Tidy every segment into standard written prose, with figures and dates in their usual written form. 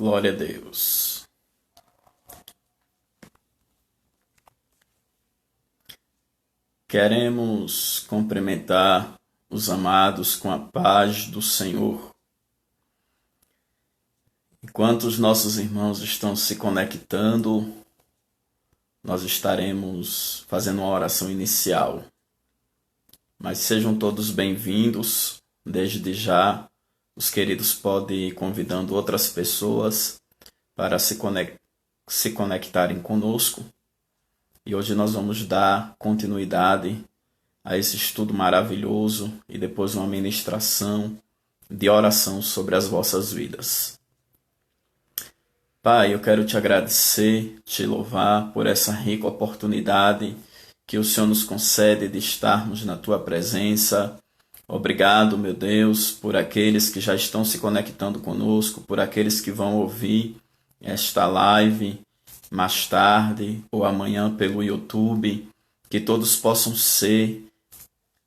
Glória a Deus. Queremos cumprimentar os amados com a paz do Senhor. Enquanto os nossos irmãos estão se conectando, nós estaremos fazendo uma oração inicial. Mas sejam todos bem-vindos. Desde já, os queridos podem ir convidando outras pessoas para se conectarem conosco. E hoje nós vamos dar continuidade a esse estudo maravilhoso e depois uma ministração de oração sobre as vossas vidas. Pai, eu quero te agradecer, te louvar por essa rica oportunidade que o Senhor nos concede de estarmos na tua presença. Obrigado, meu Deus, por aqueles que já estão se conectando conosco, por aqueles que vão ouvir esta live mais tarde ou amanhã pelo YouTube, que todos possam ser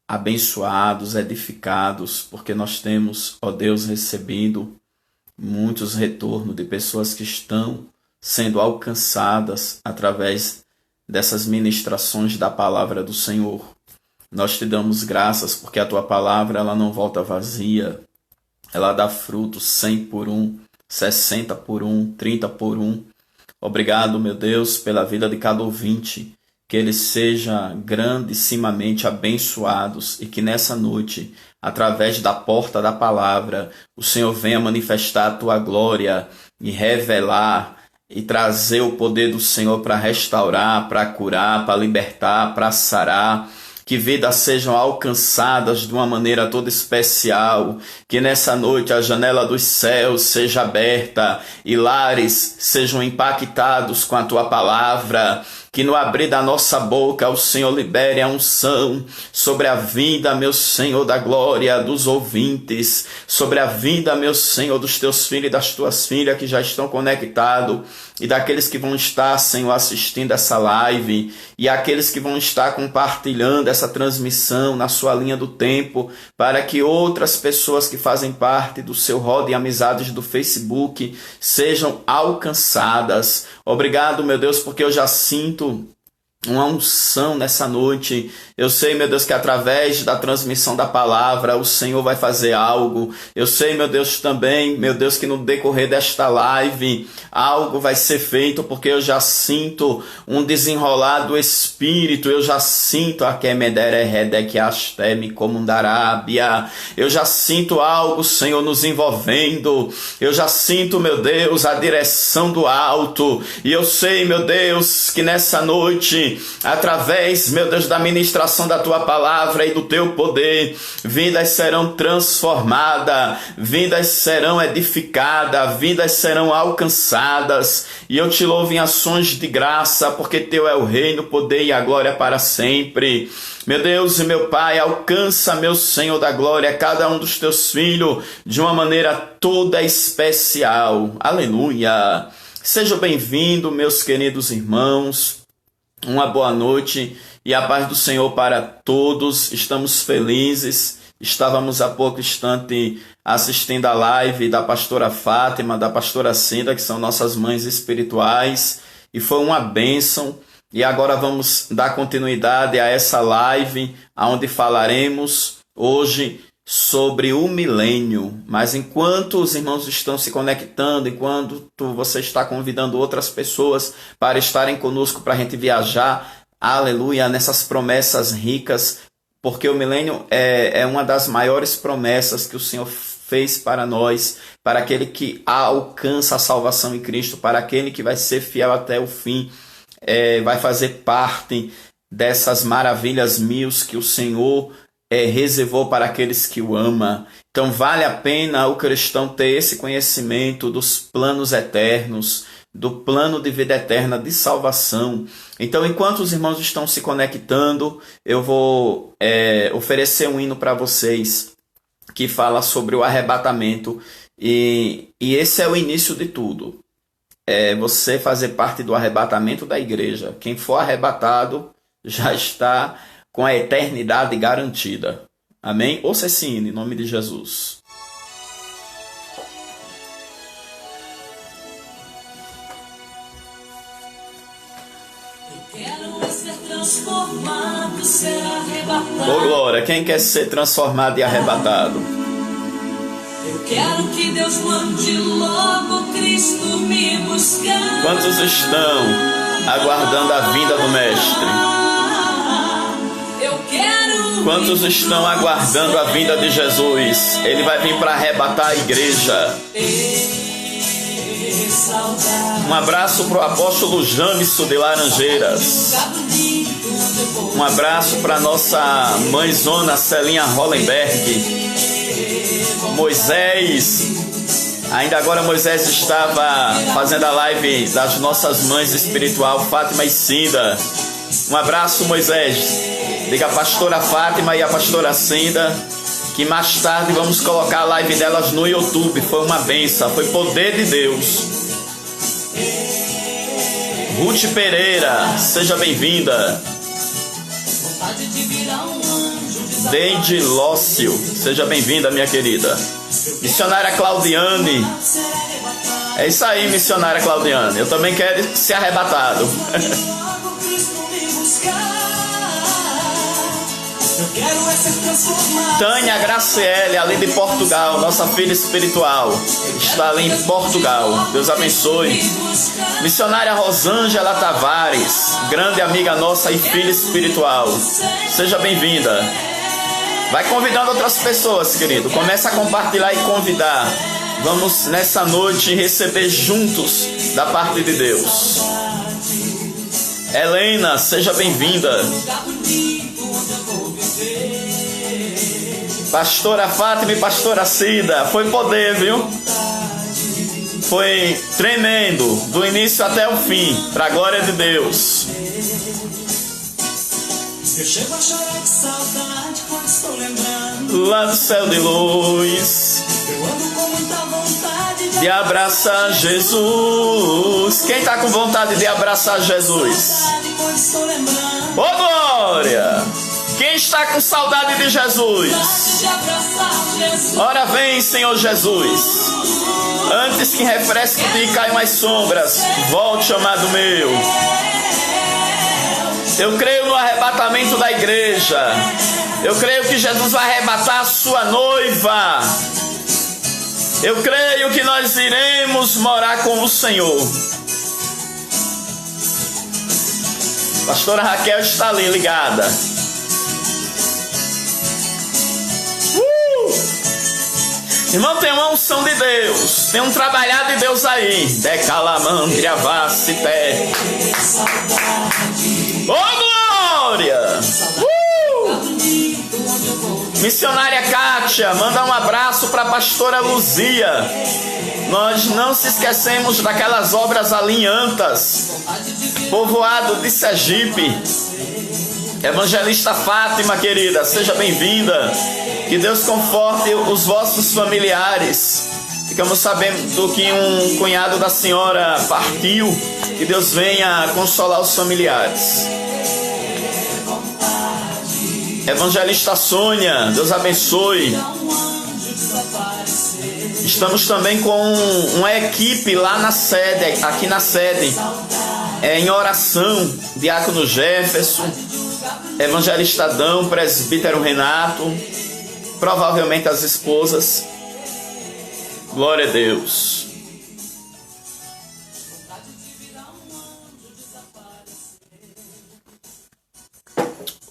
abençoados, edificados, porque nós temos, ó Deus, recebido muitos retornos de pessoas que estão sendo alcançadas através dessas ministrações da palavra do Senhor. Nós te damos graças porque a tua palavra ela não volta vazia, ela dá frutos 100 por 1, 60 por 1, 30 por 1. Obrigado, meu Deus, pela vida de cada ouvinte, que eles sejam grandissimamente abençoados e que nessa noite, através da porta da palavra, o Senhor venha manifestar a tua glória e revelar e trazer o poder do Senhor para restaurar, para curar, para libertar, para sarar. Que vidas sejam alcançadas de uma maneira toda especial, que nessa noite a janela dos céus seja aberta e lares sejam impactados com a tua palavra. Que no abrir da nossa boca o Senhor libere a unção sobre a vida, meu Senhor, da glória dos ouvintes, sobre a vida, meu Senhor, dos teus filhos e das tuas filhas que já estão conectados e daqueles que vão estar, Senhor, assistindo essa live e aqueles que vão estar compartilhando essa transmissão na sua linha do tempo para que outras pessoas que fazem parte do seu rol de amizades do Facebook sejam alcançadas. Obrigado, meu Deus, porque eu já sinto uma unção nessa noite. Eu sei, meu Deus, que através da transmissão da palavra o Senhor vai fazer algo. Eu sei, meu Deus, também, meu Deus, que no decorrer desta live algo vai ser feito, porque eu já sinto um desenrolar do Espírito. Eu já sinto a eu já sinto algo, Senhor, nos envolvendo. Eu já sinto, meu Deus, a direção do alto. E eu sei, meu Deus, que nessa noite, através, meu Deus, da ministração da tua palavra e do teu poder, vidas serão transformadas, vidas serão edificadas, vidas serão alcançadas. E eu te louvo em ações de graça, porque teu é o reino, o poder e a glória para sempre. Meu Deus e meu Pai, alcança, meu Senhor da glória, cada um dos teus filhos de uma maneira toda especial. Aleluia! Sejam bem-vindos, meus queridos irmãos. Uma boa noite e a paz do Senhor para todos. Estamos felizes. Estávamos há pouco instante assistindo a live da pastora Fátima, da pastora Cinda, que são nossas mães espirituais, e foi uma bênção. E agora vamos dar continuidade a essa live, onde falaremos hoje sobre o milênio. Mas enquanto os irmãos estão se conectando, enquanto você está convidando outras pessoas para estarem conosco para a gente viajar, aleluia, nessas promessas ricas, porque o milênio é uma das maiores promessas que o Senhor fez para nós, para aquele que alcança a salvação em Cristo, para aquele que vai ser fiel até o fim, vai fazer parte dessas maravilhas mil que o Senhor reservou para aqueles que o amam. Então vale a pena o cristão ter esse conhecimento dos planos eternos, do plano de vida eterna, de salvação. Então, enquanto os irmãos estão se conectando, eu vou oferecer um hino para vocês que fala sobre o arrebatamento. E esse é o início de tudo. Você fazer parte do arrebatamento da igreja. Quem for arrebatado já está com a eternidade garantida. Amém? Ouça esse hino, em nome de Jesus. transformado, será arrebatado. Ô glória, quem quer ser transformado e arrebatado? Eu quero que Deus mande logo Cristo me buscar. Quantos estão aguardando a vinda do Mestre? Eu quero. Quantos estão aguardando a vinda de Jesus? Ele vai vir para arrebatar a igreja. Um abraço para o apóstolo Jâmison de Laranjeiras. Um abraço para nossa mãezona Celinha Hollenberg. Moisés, ainda agora Moisés estava fazendo a live das nossas mães espiritual, Fátima e Cinda. Um abraço, Moisés. Diga a pastora Fátima e a pastora Cinda que mais tarde vamos colocar a live delas no YouTube. Foi uma bênção, foi poder de Deus. Ruth Pereira, seja bem-vinda. Deide Lócio, seja bem-vinda, minha querida. Missionária Claudiane. É isso aí, missionária Claudiane. Eu também quero ser arrebatado. Tânia Graciele, ali de Portugal, nossa filha espiritual, está ali em Portugal. Deus abençoe. Missionária Rosângela Tavares, grande amiga nossa e filha espiritual, seja bem-vinda. Vai convidando outras pessoas, querido. Começa a compartilhar e convidar. Vamos nessa noite receber juntos da parte de Deus. Helena, seja bem-vinda. Pastora Fátima e pastora Cida, foi poder, viu? Foi tremendo, do início até o fim, para a glória de Deus. Eu chego a chorar de saudade quando estou lembrando. Lá do céu de luz, Eu ando com muita vontade de abraçar Jesus. Quem está com vontade de abraçar Jesus? quando estou lembrando. Ô glória! Quem está com saudade de Jesus? De abraçar Jesus. Ora vem, Senhor Jesus. Antes que refresque e caiam as sombras, volte, amado meu. Eu creio no arrebatamento da igreja. Eu creio que Jesus vai arrebatar a sua noiva. Eu creio que nós iremos morar com o Senhor. Pastora Raquel está ali ligada. Irmão, tem uma unção de Deus, tem um trabalhar de Deus aí. Decalamandria vacité. Ô glória! Missionária Kátia, manda um abraço para a pastora Luzia. Nós não se esquecemos daquelas obras ali em Antas, povoado de Sergipe. Evangelista Fátima, querida, seja bem-vinda. Que Deus conforte os vossos familiares. Ficamos sabendo que um cunhado da senhora partiu. Que Deus venha consolar os familiares. Evangelista Sônia, Deus abençoe. Estamos também com uma equipe lá na sede, aqui na sede, em oração. Diácono Jefferson, Evangelista Adão, Presbítero Renato, provavelmente as esposas. Glória a Deus.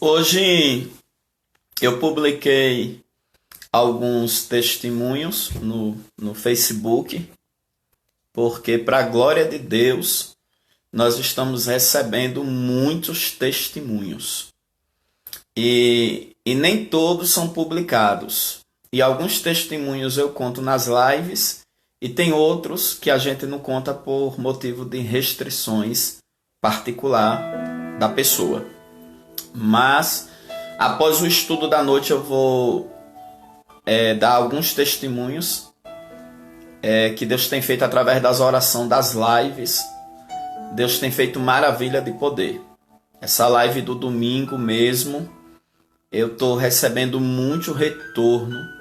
Hoje eu publiquei alguns testemunhos no Facebook, porque para a glória de Deus nós estamos recebendo muitos testemunhos. E nem todos são publicados. E alguns testemunhos eu conto nas lives e tem outros que a gente não conta por motivo de restrições particular da pessoa. Mas após o estudo da noite eu vou dar alguns testemunhos que Deus tem feito através das orações, das lives. Deus tem feito maravilha de poder. Essa live do domingo mesmo, eu estou recebendo muito retorno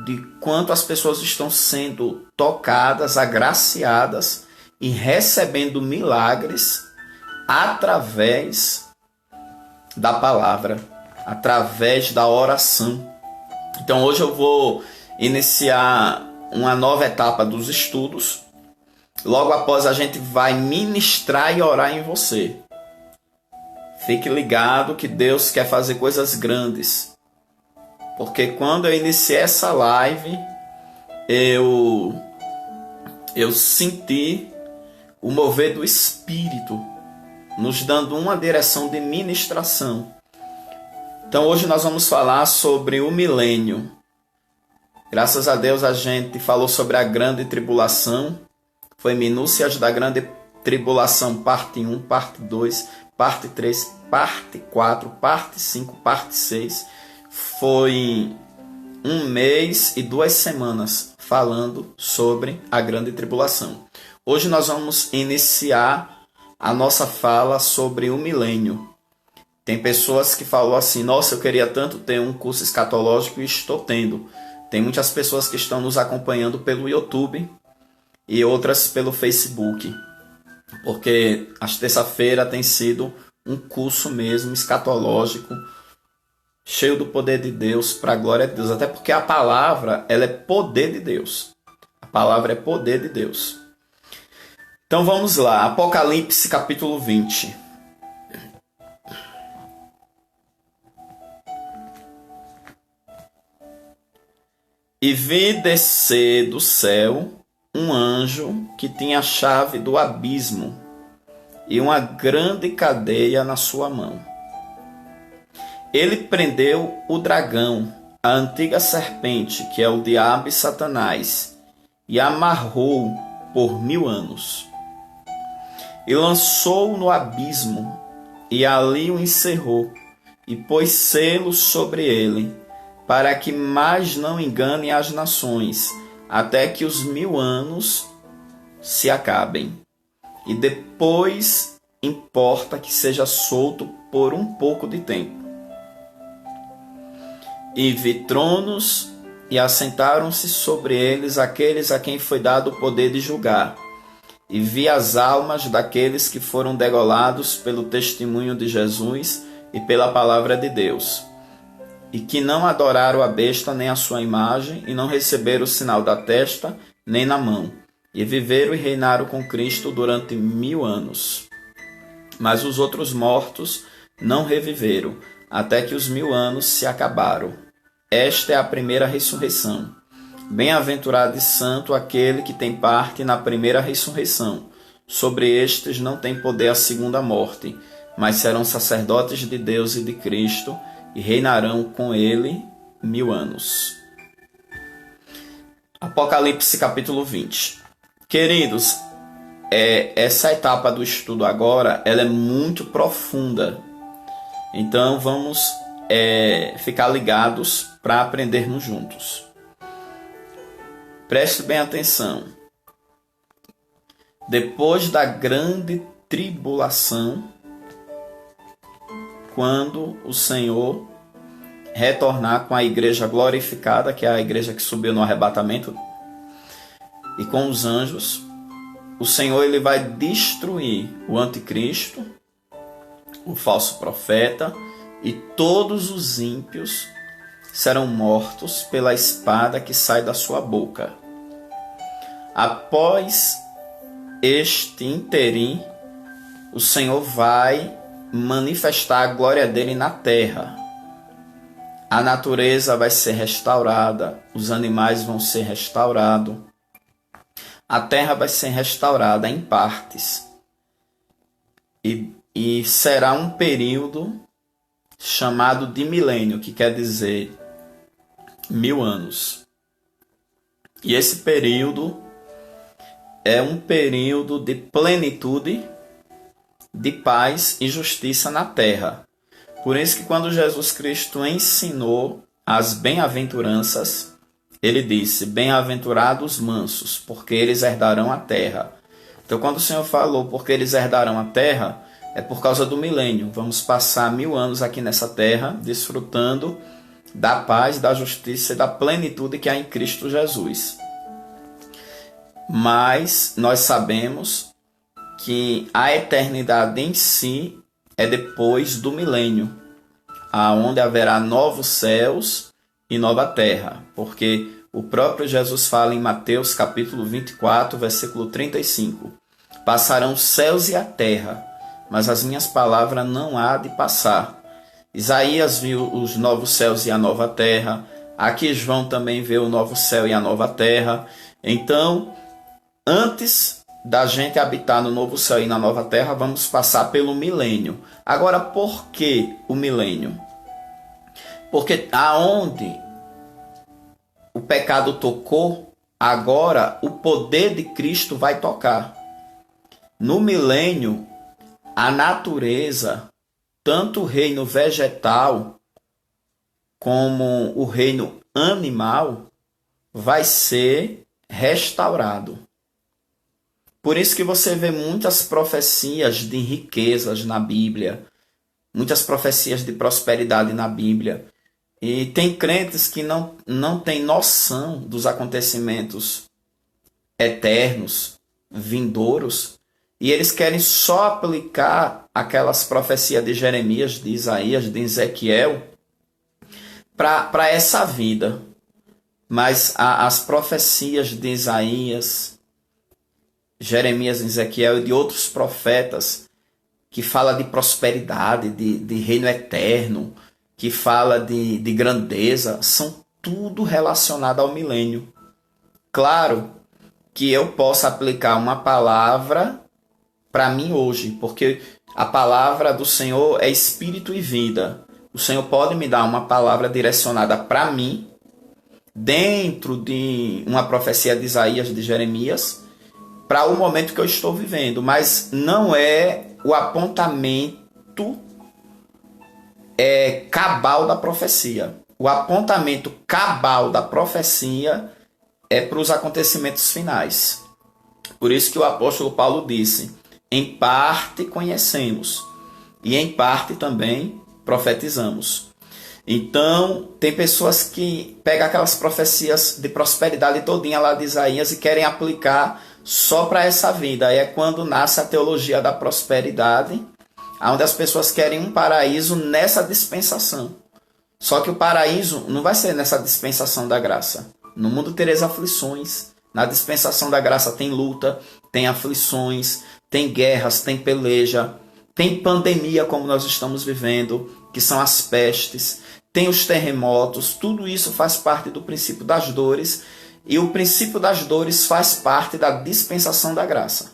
de quanto as pessoas estão sendo tocadas, agraciadas e recebendo milagres através da palavra, através da oração. Então hoje eu vou iniciar uma nova etapa dos estudos. Logo após a gente vai ministrar e orar em você. Fique ligado que Deus quer fazer coisas grandes. Porque quando eu iniciei essa live, eu senti o mover do Espírito, nos dando uma direção de ministração. Então hoje nós vamos falar sobre o milênio. Graças a Deus a gente falou sobre a grande tribulação. Foi minúcias da grande tribulação, parte 1, parte 2, parte 3, parte 4, parte 5, parte 6. Foi 1 mês e 2 semanas falando sobre a grande tribulação. Hoje nós vamos iniciar a nossa fala sobre o milênio. Tem pessoas que falam assim: nossa, eu queria tanto ter um curso escatológico, e estou tendo. Tem muitas pessoas que estão nos acompanhando pelo YouTube e outras pelo Facebook, porque às terça-feira tem sido um curso mesmo escatológico, cheio do poder de Deus, para a glória de Deus. Até porque a palavra, ela é poder de Deus. A palavra é poder de Deus. Então vamos lá, Apocalipse capítulo 20. E vi descer do céu um anjo que tinha a chave do abismo e uma grande cadeia na sua mão. Ele prendeu o dragão, a antiga serpente, que é o diabo e Satanás, e amarrou por 1000 anos. E lançou-o no abismo, e ali o encerrou, e pôs selos sobre ele, para que mais não engane as nações, até que os 1000 anos se acabem. E depois importa que seja solto por um pouco de tempo. E vi tronos, e assentaram-se sobre eles aqueles a quem foi dado o poder de julgar. E vi as almas daqueles que foram degolados pelo testemunho de Jesus e pela palavra de Deus, e que não adoraram a besta nem a sua imagem, e não receberam o sinal da testa nem na mão, e viveram e reinaram com Cristo durante 1000 anos. Mas os outros mortos não reviveram, até que os 1000 anos se acabaram. Esta é a primeira ressurreição. Bem-aventurado e santo aquele que tem parte na primeira ressurreição. Sobre estes não tem poder a segunda morte, mas serão sacerdotes de Deus e de Cristo, e reinarão com ele 1000 anos. Apocalipse capítulo 20. Queridos, essa etapa do estudo agora, ela é muito profunda. Então vamos ficar ligados para aprendermos juntos. Preste bem atenção. Depois da grande tribulação, quando o Senhor retornar com a igreja glorificada, que é a igreja que subiu no arrebatamento, e com os anjos, o Senhor ele vai destruir o anticristo, o falso profeta, e todos os ímpios serão mortos pela espada que sai da sua boca. Após este interim, o Senhor vai manifestar a glória dele na terra. A natureza vai ser restaurada, os animais vão ser restaurados, a terra vai ser restaurada em partes, e será um período chamado de milênio, que quer dizer 1000 anos. E esse período é um período de plenitude, de paz e justiça na terra. Por isso que quando Jesus Cristo ensinou as bem-aventuranças, ele disse: bem-aventurados mansos, porque eles herdarão a terra. Então quando o Senhor falou porque eles herdarão a terra, é por causa do milênio. Vamos passar 1000 anos aqui nessa terra, desfrutando da paz, da justiça e da plenitude que há em Cristo Jesus. Mas nós sabemos que a eternidade em si é depois do milênio. aonde haverá novos céus e nova terra, porque o próprio Jesus fala em Mateus capítulo 24, versículo 35, passarão os céus e a terra, mas as minhas palavras não há de passar. Isaías viu os novos céus e a nova terra, aqui João também vê o novo céu e a nova terra. Então, antes da gente habitar no novo céu e na nova terra, vamos passar pelo milênio. Agora, por que o milênio? Porque aonde o pecado tocou, agora o poder de Cristo vai tocar. No milênio, a natureza, tanto o reino vegetal como o reino animal, vai ser restaurado. Por isso que você vê muitas profecias de riquezas na Bíblia, muitas profecias de prosperidade na Bíblia. E tem crentes que não têm noção dos acontecimentos eternos, vindouros, e eles querem só aplicar aquelas profecias de Jeremias, de Isaías, de Ezequiel para essa vida. Mas as profecias de Isaías, Jeremias, Ezequiel e de outros profetas que fala de prosperidade, de reino eterno, que fala de grandeza, são tudo relacionado ao milênio. Claro que eu posso aplicar uma palavra para mim hoje, porque a palavra do Senhor é espírito e vida. O Senhor pode me dar uma palavra direcionada para mim, dentro de uma profecia de Isaías, de Jeremias, para o momento que eu estou vivendo, mas não é o apontamento cabal da profecia. O apontamento cabal da profecia é para os acontecimentos finais. Por isso que o apóstolo Paulo disse: em parte conhecemos e em parte também profetizamos. Então, tem pessoas que pegam aquelas profecias de prosperidade todinha lá de Isaías e querem aplicar só para essa vida. Aí é quando nasce a teologia da prosperidade, onde as pessoas querem um paraíso nessa dispensação. Só que o paraíso não vai ser nessa dispensação da graça. No mundo tereis aflições. Na dispensação da graça tem luta, tem aflições, tem guerras, tem peleja, tem pandemia como nós estamos vivendo, que são as pestes, tem os terremotos. Tudo isso faz parte do princípio das dores, e o princípio das dores faz parte da dispensação da graça.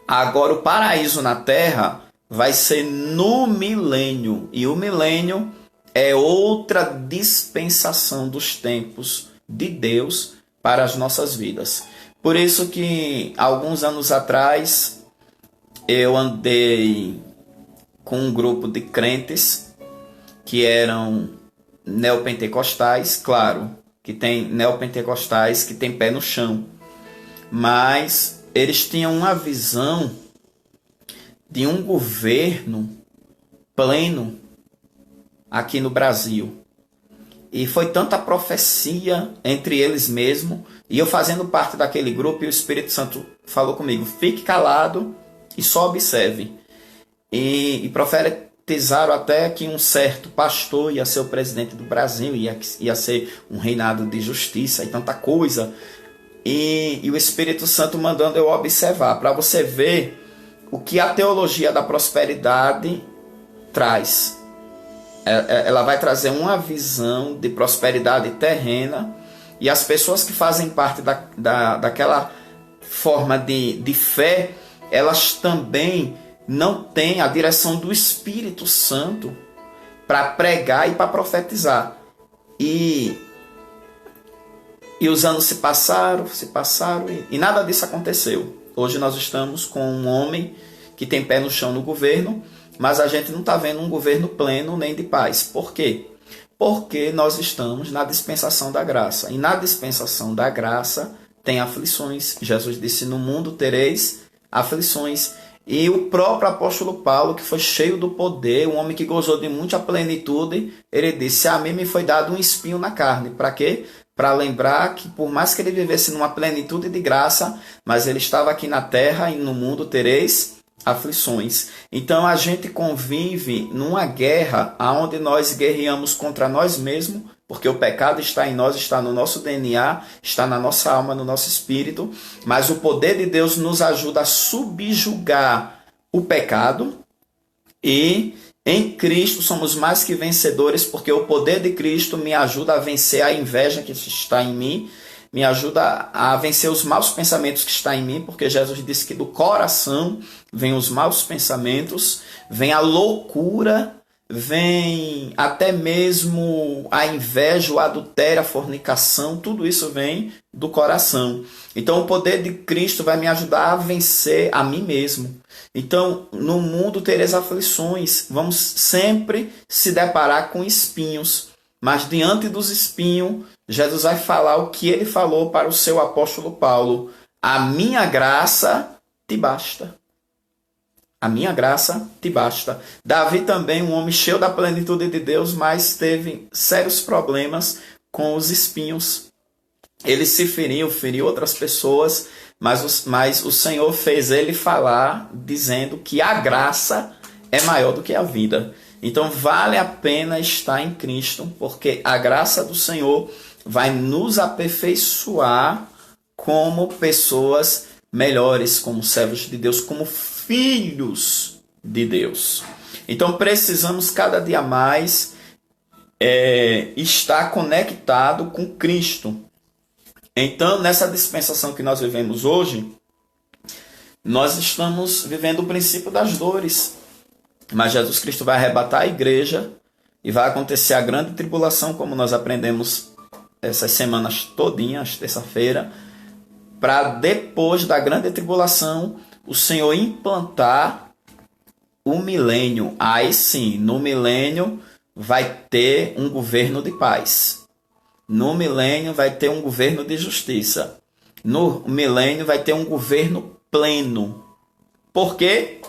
Agora, o paraíso na terra vai ser no milênio, e o milênio é outra dispensação dos tempos de Deus para as nossas vidas. Por isso que, alguns anos atrás, eu andei com um grupo de crentes que eram neopentecostais. Claro que tem neopentecostais que tem pé no chão, mas eles tinham uma visão de um governo pleno aqui no Brasil. E foi tanta profecia entre eles mesmos, e eu fazendo parte daquele grupo, e o Espírito Santo falou comigo: fique calado e só observe. E profetizaram até que um certo pastor ia ser o presidente do Brasil, ia ser um reinado de justiça e tanta coisa. E o Espírito Santo mandando eu observar, para você ver o que a teologia da prosperidade traz. Ela vai trazer uma visão de prosperidade terrena, e as pessoas que fazem parte daquela forma de fé, elas também não têm a direção do Espírito Santo para pregar e para profetizar. E os anos se passaram e nada disso aconteceu. Hoje nós estamos com um homem que tem pé no chão no governo, mas a gente não está vendo um governo pleno nem de paz. Por quê? Porque nós estamos na dispensação da graça. E na dispensação da graça tem aflições. Jesus disse: no mundo tereis aflições. E o próprio apóstolo Paulo, que foi cheio do poder, um homem que gozou de muita plenitude, ele disse: a mim me foi dado um espinho na carne. Para quê? Para lembrar que por mais que ele vivesse numa plenitude de graça, mas ele estava aqui na terra e no mundo tereis aflições. Então a gente convive numa guerra onde nós guerreamos contra nós mesmos, porque o pecado está em nós, está no nosso DNA, está na nossa alma, no nosso espírito, mas o poder de Deus nos ajuda a subjugar o pecado, e em Cristo somos mais que vencedores, porque o poder de Cristo me ajuda a vencer a inveja que está em mim, me ajuda a vencer os maus pensamentos que estão em mim, porque Jesus disse que do coração vem os maus pensamentos, vem a loucura, vem até mesmo a inveja, o adultério, a fornicação, tudo isso vem do coração. Então o poder de Cristo vai me ajudar a vencer a mim mesmo. Então no mundo tereis aflições, vamos sempre se deparar com espinhos, mas diante dos espinhos, Jesus vai falar o que ele falou para o seu apóstolo Paulo: a minha graça te basta. A minha graça te basta. Davi também, um homem cheio da plenitude de Deus, mas teve sérios problemas com os espinhos. Ele se feriu outras pessoas, mas o Senhor fez ele falar, dizendo que a graça é maior do que a vida. Então vale a pena estar em Cristo, porque a graça do Senhor vai nos aperfeiçoar como pessoas melhores, como servos de Deus, como filhos de Deus. Então precisamos cada dia mais estar conectado com Cristo. Então, nessa dispensação que nós vivemos hoje, nós estamos vivendo o princípio das dores. Mas Jesus Cristo vai arrebatar a igreja e vai acontecer a grande tribulação, como nós aprendemos essas semanas todinhas, terça-feira, para depois da grande tribulação o Senhor implantar o milênio. Aí sim, no milênio vai ter um governo de paz. No milênio vai ter um governo de justiça. No milênio vai ter um governo pleno. Por quê?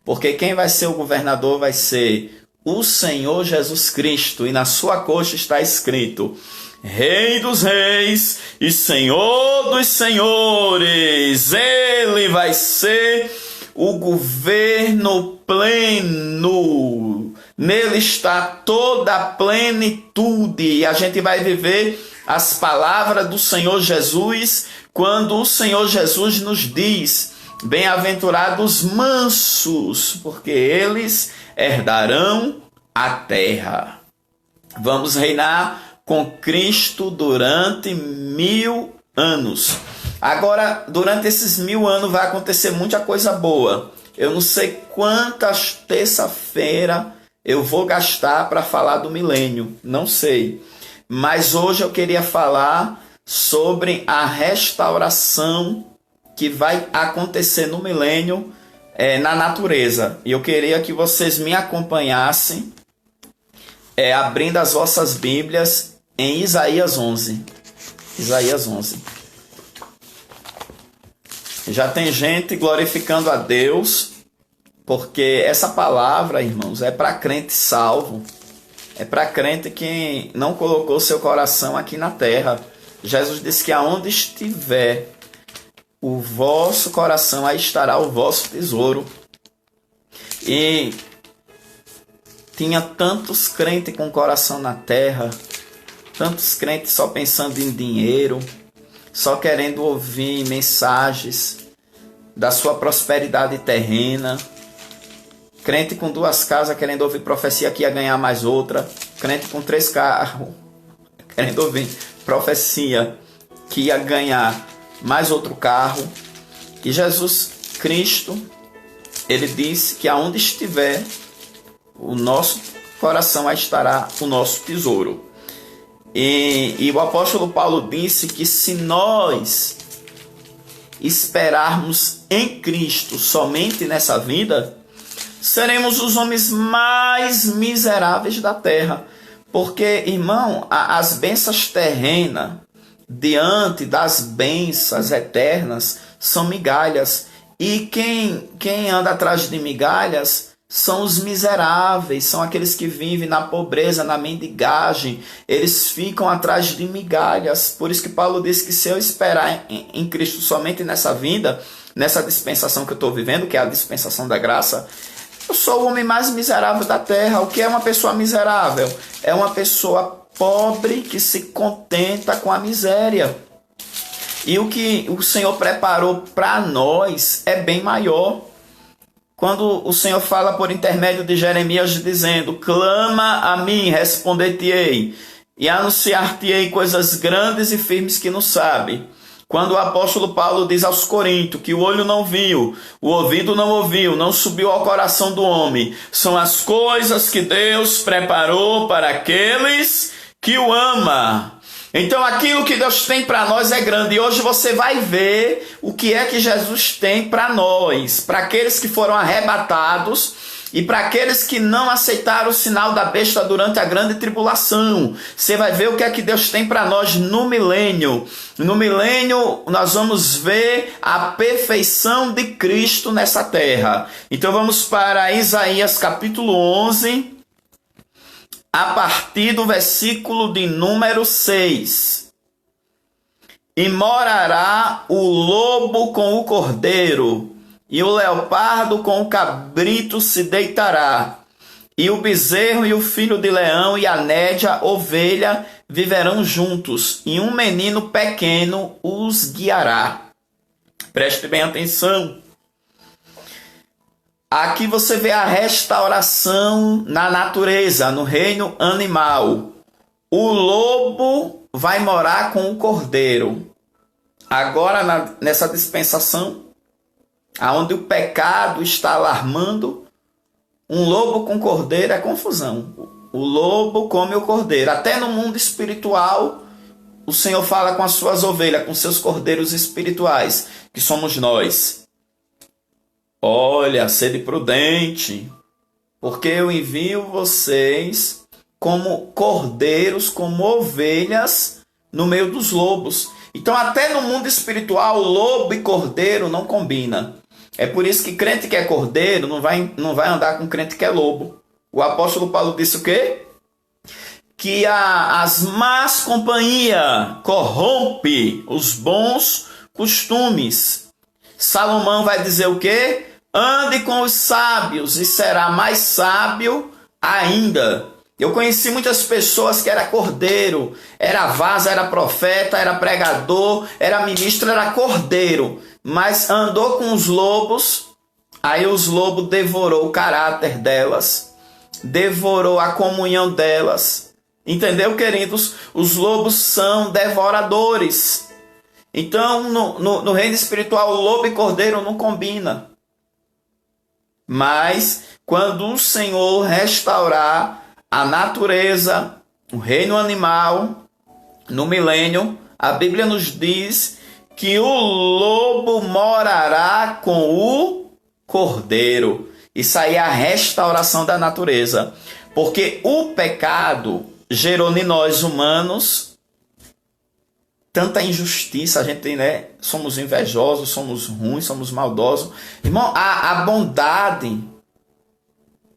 Porque quem vai ser o governador vai ser o Senhor Jesus Cristo. E na sua coxa está escrito: Rei dos reis e Senhor dos senhores. Ele vai ser o governo pleno. Nele está toda a plenitude. E a gente vai viver as palavras do Senhor Jesus, quando o Senhor Jesus nos diz: bem-aventurados mansos, porque eles herdarão a terra. Vamos reinar com Cristo durante 1000 anos. Agora, durante esses 1000 anos vai acontecer muita coisa boa. Eu não sei quantas terça-feira eu vou gastar para falar do milênio, não sei. Mas hoje eu queria falar sobre a restauração que vai acontecer no milênio na natureza. E eu queria que vocês me acompanhassem abrindo as vossas Bíblias em Isaías 11. Isaías 11. Já tem gente glorificando a Deus, porque essa palavra, irmãos, é para crente salvo. É para crente que não colocou seu coração aqui na terra. Jesus disse que aonde estiver o vosso coração, aí estará o vosso tesouro. E tinha tantos crentes com o coração na terra, tantos crentes só pensando em dinheiro, só querendo ouvir mensagens da sua prosperidade terrena. Crente com 2 casas querendo ouvir profecia que ia ganhar mais outra. Crente com 3 carros querendo ouvir profecia que ia ganhar mais outro carro. E Jesus Cristo, ele disse que aonde estiver o nosso coração, aí estará o nosso tesouro. E o apóstolo Paulo disse que se nós esperarmos em Cristo somente nessa vida, seremos os homens mais miseráveis da terra. Porque, irmão, as bênçãos terrenas diante das bênçãos eternas são migalhas. E quem anda atrás de migalhas são os miseráveis, são aqueles que vivem na pobreza, na mendigagem. Eles ficam atrás de migalhas. Por isso que Paulo diz que se eu esperar em Cristo somente nessa vida, nessa dispensação que eu estou vivendo, que é a dispensação da graça, eu sou o homem mais miserável da terra. O que é uma pessoa miserável? É uma pessoa pobre que se contenta com a miséria. E o que o Senhor preparou para nós é bem maior. Quando o Senhor fala por intermédio de Jeremias dizendo: clama a mim, responder-te-ei, e anunciar-te-ei coisas grandes e firmes que não sabe. Quando o apóstolo Paulo diz aos Coríntios que o olho não viu, o ouvido não ouviu, não subiu ao coração do homem, são as coisas que Deus preparou para aqueles que o amam. Então aquilo que Deus tem para nós é grande. E hoje você vai ver o que é que Jesus tem para nós, para aqueles que foram arrebatados e para aqueles que não aceitaram o sinal da besta durante a grande tribulação. Você vai ver o que é que Deus tem para nós no milênio. No milênio nós vamos ver a perfeição de Cristo nessa terra. Então vamos para Isaías capítulo 11, a partir do versículo de número 6. E morará o lobo com o cordeiro, e o leopardo com o cabrito se deitará, e o bezerro e o filho de leão e a nédia ovelha viverão juntos, e um menino pequeno os guiará. Preste bem atenção. Aqui você vê a restauração na natureza, no reino animal. O lobo vai morar com o cordeiro. Agora, nessa dispensação, onde o pecado está alarmando, um lobo com cordeiro é confusão. O lobo come o cordeiro. Até no mundo espiritual, o Senhor fala com as suas ovelhas, com seus cordeiros espirituais, que somos nós. Olha, sede prudente, porque eu envio vocês como cordeiros, como ovelhas no meio dos lobos. Então, até no mundo espiritual, lobo e cordeiro não combina. É por isso que crente que é cordeiro não vai andar com crente que é lobo. O apóstolo Paulo disse o quê? Que as más companhias corrompe os bons costumes. Salomão vai dizer o quê? Ande com os sábios e será mais sábio ainda. Eu conheci muitas pessoas que era cordeiro, era vaso, era profeta, era pregador, era ministro, era cordeiro. Mas andou com os lobos, aí os lobos devorou o caráter delas, devorou a comunhão delas. Entendeu, queridos? Os lobos são devoradores. Então, no reino espiritual, lobo e cordeiro não combina. Mas, quando o Senhor restaurar a natureza, o reino animal, no milênio, a Bíblia nos diz que o lobo morará com o cordeiro. Isso aí é a restauração da natureza. Porque o pecado gerou em nós humanos tanta injustiça, a gente, né, somos invejosos, somos ruins, somos maldosos. Irmão, a bondade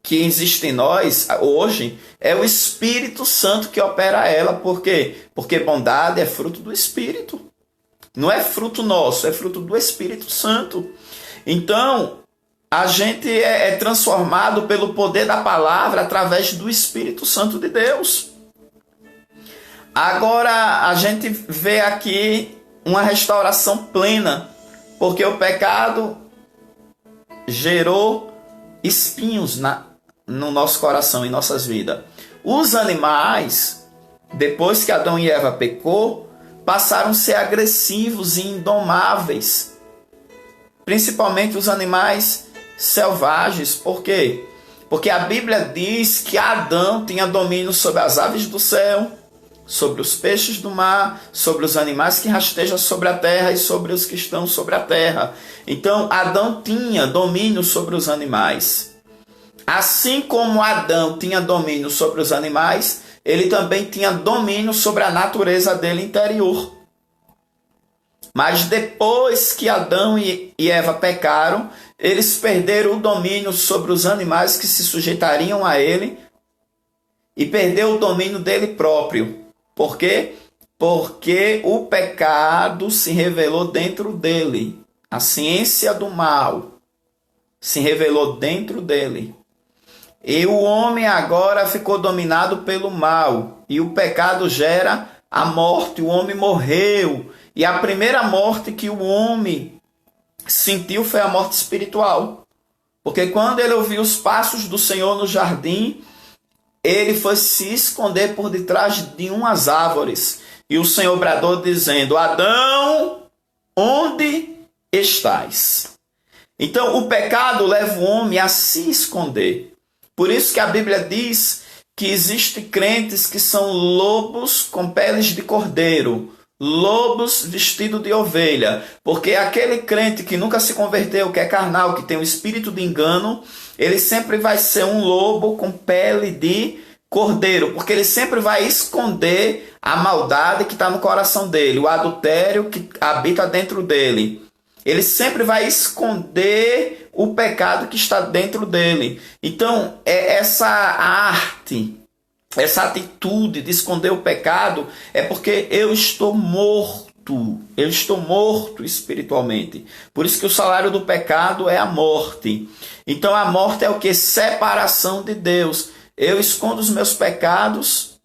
que existe em nós hoje é o Espírito Santo que opera ela. Por quê? Porque bondade é fruto do Espírito. Não é fruto nosso, é fruto do Espírito Santo. Então, a gente é transformado pelo poder da palavra através do Espírito Santo de Deus. Agora a gente vê aqui uma restauração plena, porque o pecado gerou espinhos no nosso coração, em nossas vidas. Os animais, depois que Adão e Eva pecou, passaram a ser agressivos e indomáveis, principalmente os animais selvagens. Por quê? Porque a Bíblia diz que Adão tinha domínio sobre as aves do céu, sobre os peixes do mar, sobre os animais que rastejam sobre a terra e sobre os que estão sobre a terra. Então, Adão tinha domínio sobre os animais. Assim como Adão tinha domínio sobre os animais, ele também tinha domínio sobre a natureza dele interior. Mas depois que Adão e Eva pecaram, eles perderam o domínio sobre os animais que se sujeitariam a ele e perdeu o domínio dele próprio. Por quê? Porque o pecado se revelou dentro dele. a ciência do mal, se revelou dentro dele. E o homem agora ficou dominado pelo mal. E o pecado gera a morte. O homem morreu. E a primeira morte que o homem sentiu foi a morte espiritual. Porque quando ele ouviu os passos do Senhor no jardim, ele foi se esconder por detrás de umas árvores. E o Senhor bradou dizendo: Adão, onde estás? Então o pecado leva o homem a se esconder. Por isso que a Bíblia diz que existem crentes que são lobos com peles de cordeiro, lobos vestidos de ovelha, porque aquele crente que nunca se converteu, que é carnal, que tem um espírito de engano, ele sempre vai ser um lobo com pele de cordeiro, porque ele sempre vai esconder a maldade que está no coração dele, o adultério que habita dentro dele. Ele sempre vai esconder o pecado que está dentro dele. Então, essa arte, essa atitude de esconder o pecado é porque eu estou morto espiritualmente. Por isso que o salário do pecado é a morte. Então a morte é o que? Separação de Deus. Eu escondo os meus pecados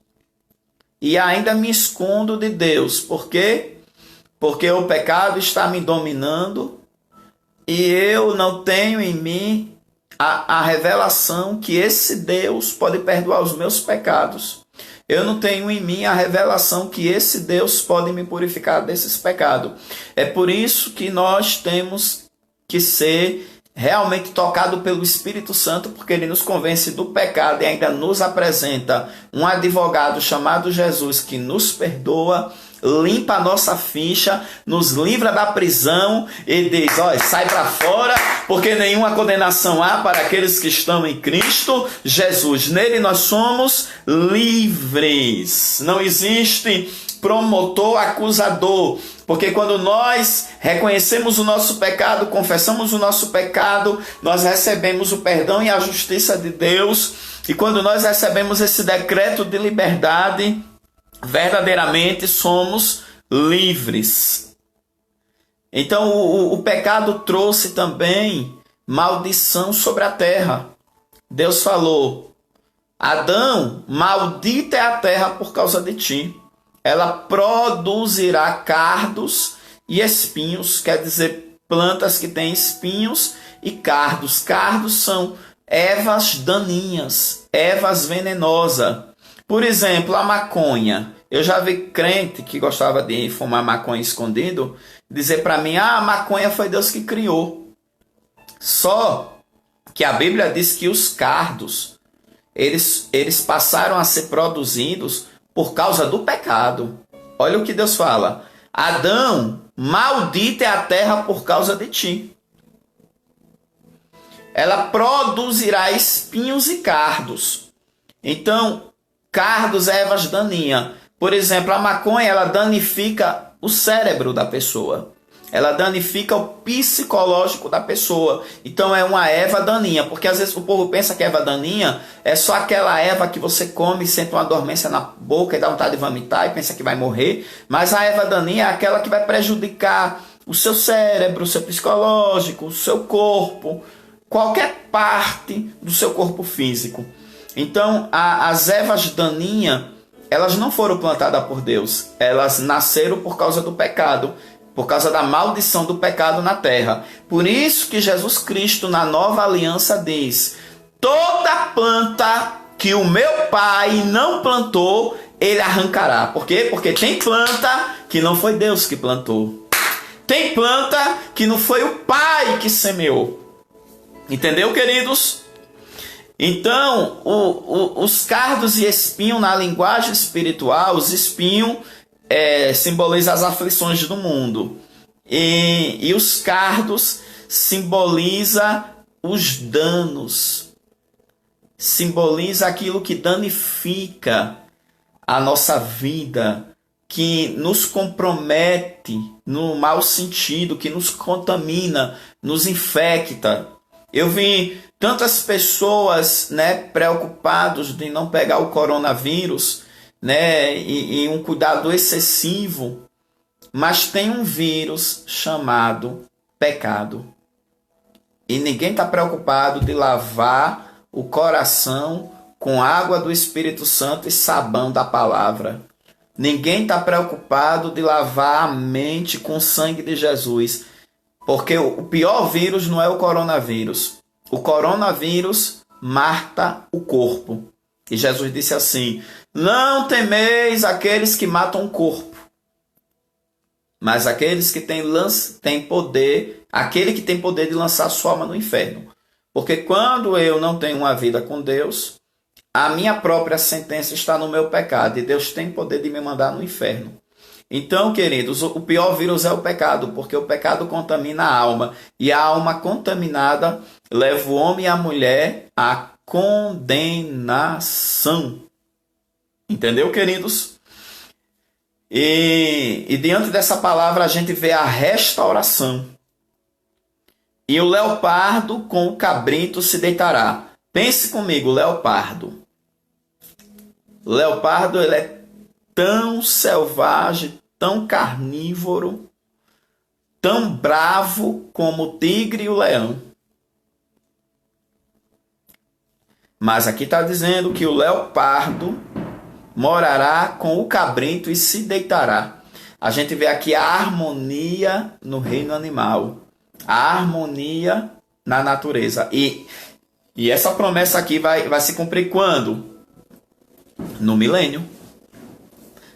e ainda me escondo de Deus. Por quê? Porque o pecado está me dominando e eu não tenho em mim a revelação que esse Deus pode perdoar os meus pecados. Eu não tenho em mim a revelação que esse Deus pode me purificar desses pecados. É por isso que nós temos que ser realmente tocado pelo Espírito Santo, porque ele nos convence do pecado e ainda nos apresenta um advogado chamado Jesus que nos perdoa, limpa a nossa ficha, nos livra da prisão e diz: olha, sai para fora, porque nenhuma condenação há para aqueles que estão em Cristo Jesus. Nele nós somos livres. Não existe promotor acusador, porque quando nós reconhecemos o nosso pecado, confessamos o nosso pecado, nós recebemos o perdão e a justiça de Deus. E quando nós recebemos esse decreto de liberdade, verdadeiramente somos livres. Então o pecado trouxe também maldição sobre a terra. Deus falou: Adão, maldita é a terra por causa de ti. Ela produzirá cardos e espinhos, quer dizer, plantas que têm espinhos e cardos. Cardos são ervas daninhas, ervas venenosas. Por exemplo, a maconha. Eu já vi crente que gostava de fumar maconha escondido dizer para mim: a maconha foi Deus que criou. Só que a Bíblia diz que os cardos, eles passaram a ser produzidos por causa do pecado. Olha o que Deus fala: Adão, maldita é a terra por causa de ti. Ela produzirá espinhos e cardos. Então, cardos, ervas daninhas. Por exemplo, a maconha, ela danifica o cérebro da pessoa. Ela danifica o psicológico da pessoa. Então é uma erva daninha. Porque às vezes o povo pensa que erva daninha é só aquela erva que você come e sente uma dormência na boca e dá vontade de vomitar e pensa que vai morrer. Mas a erva daninha é aquela que vai prejudicar o seu cérebro, o seu psicológico, o seu corpo, qualquer parte do seu corpo físico. Então as ervas daninhas, elas não foram plantadas por Deus. Elas nasceram por causa do pecado, por causa da maldição do pecado na terra. Por isso que Jesus Cristo, na nova aliança, diz: toda planta que o meu Pai não plantou, ele arrancará. Por quê? Porque tem planta que não foi Deus que plantou. Tem planta que não foi o Pai que semeou. Entendeu, queridos? Então, os cardos e espinho, na linguagem espiritual, os espinhos simboliza as aflições do mundo. E os cardos simboliza os danos. Simboliza aquilo que danifica a nossa vida, que nos compromete no mau sentido, que nos contamina, nos infecta. Eu vi tantas pessoas, preocupadas de não pegar o coronavírus, e um cuidado excessivo, mas tem um vírus chamado pecado. E ninguém está preocupado de lavar o coração com água do Espírito Santo e sabão da palavra. Ninguém está preocupado de lavar a mente com o sangue de Jesus. Porque o pior vírus não é o coronavírus. O coronavírus mata o corpo. E Jesus disse assim: não temeis aqueles que matam o corpo, mas aqueles que têm poder, aquele que tem poder de lançar sua alma no inferno. Porque quando eu não tenho uma vida com Deus, a minha própria sentença está no meu pecado. E Deus tem poder de me mandar no inferno. Então, queridos, o pior vírus é o pecado, porque o pecado contamina a alma. E a alma contaminada leva o homem e a mulher à condenação. Entendeu, queridos? E diante dessa palavra a gente vê a restauração. E o leopardo com o cabrito se deitará. Pense comigo, leopardo. O leopardo, ele é tão selvagem, tão carnívoro, tão bravo como o tigre e o leão. Mas aqui está dizendo que o leopardo morará com o cabrito e se deitará. A gente vê aqui a harmonia no reino animal, a harmonia na natureza. E essa promessa aqui vai se cumprir quando? No milênio.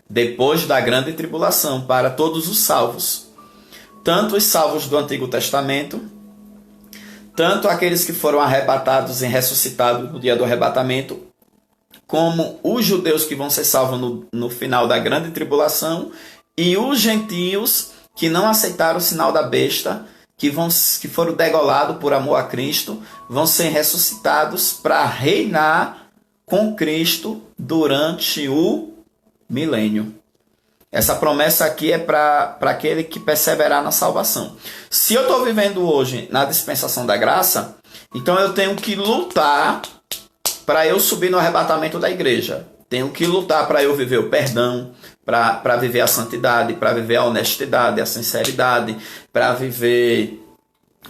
Depois da grande tribulação, para todos os salvos. Tanto os salvos do Antigo Testamento, tanto aqueles que foram arrebatados e ressuscitados no dia do arrebatamento, como os judeus que vão ser salvos no final da grande tribulação, e os gentios que não aceitaram o sinal da besta, que foram degolados por amor a Cristo, vão ser ressuscitados para reinar com Cristo durante o milênio. Essa promessa aqui é para aquele que perseverar na salvação. Se eu estou vivendo hoje na dispensação da graça, então eu tenho que lutar para eu subir no arrebatamento da igreja. Tenho que lutar para eu viver o perdão, para viver a santidade, para viver a honestidade, a sinceridade, para viver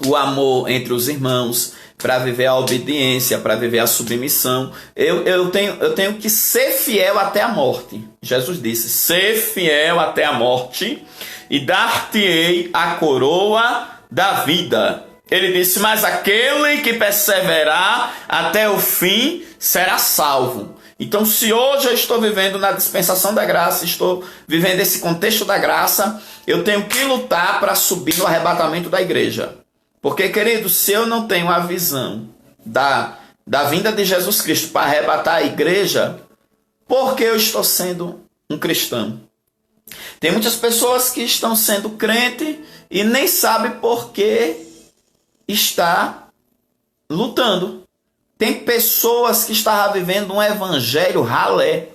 o amor entre os irmãos, para viver a obediência, para viver a submissão. Eu tenho que ser fiel até a morte. Jesus disse: ser fiel até a morte e dar-te-ei a coroa da vida. Ele disse: mas aquele que perseverar até o fim será salvo. Então, se hoje eu estou vivendo na dispensação da graça, estou vivendo esse contexto da graça, eu tenho que lutar para subir no arrebatamento da igreja. Porque, querido, se eu não tenho a visão da vinda de Jesus Cristo para arrebatar a igreja, por que eu estou sendo um cristão? Tem muitas pessoas que estão sendo crente e nem sabem por que está lutando. Tem pessoas que estavam vivendo um evangelho ralé.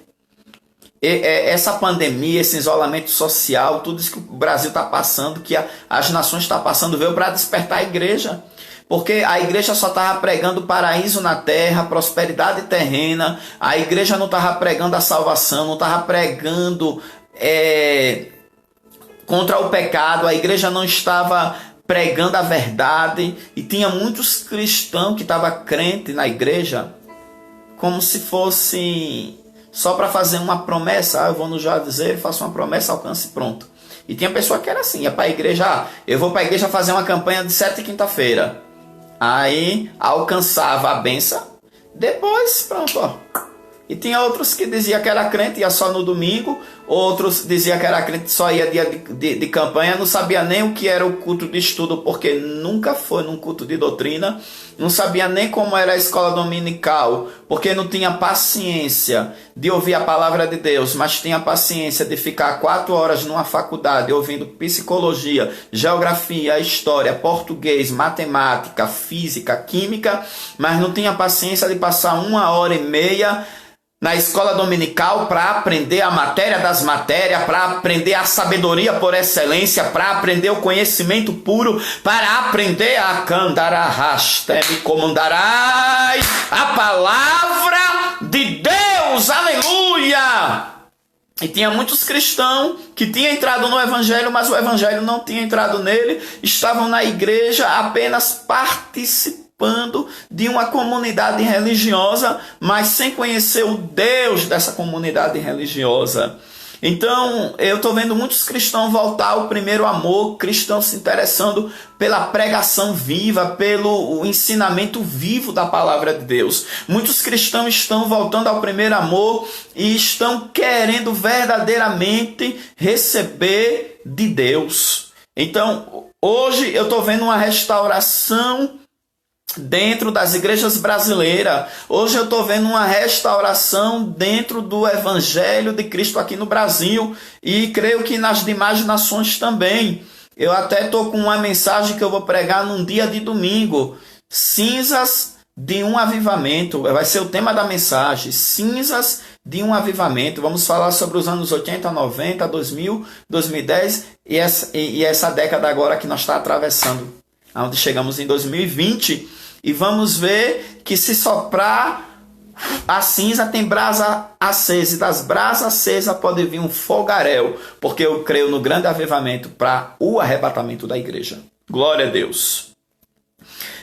Essa pandemia, esse isolamento social, tudo isso que o Brasil está passando, que as nações estão passando, veio para despertar a igreja. Porque a igreja só estava pregando paraíso na terra, prosperidade terrena. A igreja não estava pregando a salvação, não estava pregando contra o pecado. A igreja não estava pregando a verdade. E tinha muitos cristãos que estavam crentes na igreja como se fosse só para fazer uma promessa. Eu vou no Juazeiro, faço uma promessa, alcance e pronto. E tinha pessoa que era assim, ia para a igreja, eu vou para a igreja fazer uma campanha de 7 quinta-feira. Aí alcançava a benção, depois pronto, ó. E tinha outros que diziam que era crente, ia só no domingo. Outros diziam que era crente, só ia dia de campanha. Não sabia nem o que era o culto de estudo, porque nunca foi num culto de doutrina. Não sabia nem como era a escola dominical, porque não tinha paciência de ouvir a palavra de Deus, mas tinha paciência de ficar 4 horas numa faculdade ouvindo psicologia, geografia, história, português, matemática, física, química, mas não tinha paciência de passar 1h30 na escola dominical para aprender a matéria das matérias, para aprender a sabedoria por excelência, para aprender o conhecimento puro, para aprender a candararrasteme comandarai a palavra de Deus, aleluia! E tinha muitos cristãos que tinham entrado no evangelho, mas o evangelho não tinha entrado nele, estavam na igreja apenas participando de uma comunidade religiosa, mas sem conhecer o Deus dessa comunidade religiosa. Então, eu estou vendo muitos cristãos voltar ao primeiro amor, cristãos se interessando pela pregação viva, pelo ensinamento vivo da palavra de Deus. Muitos cristãos estão voltando ao primeiro amor e estão querendo verdadeiramente receber de Deus. Então, hoje eu estou vendo uma restauração dentro das igrejas brasileiras. Hoje eu estou vendo uma restauração dentro do Evangelho de Cristo aqui no Brasil e creio que nas demais nações também. Eu até estou com uma mensagem que eu vou pregar num dia de domingo. Cinzas de um avivamento. Vai ser o tema da mensagem. Cinzas de um avivamento. Vamos falar sobre os anos 80, 90, 2000, 2010 e essa década agora que nós estamos atravessando. Onde chegamos em 2020 e vamos ver que se soprar a cinza tem brasa acesa e das brasas acesas pode vir um fogaréu, porque eu creio no grande avivamento para o arrebatamento da igreja. Glória a Deus.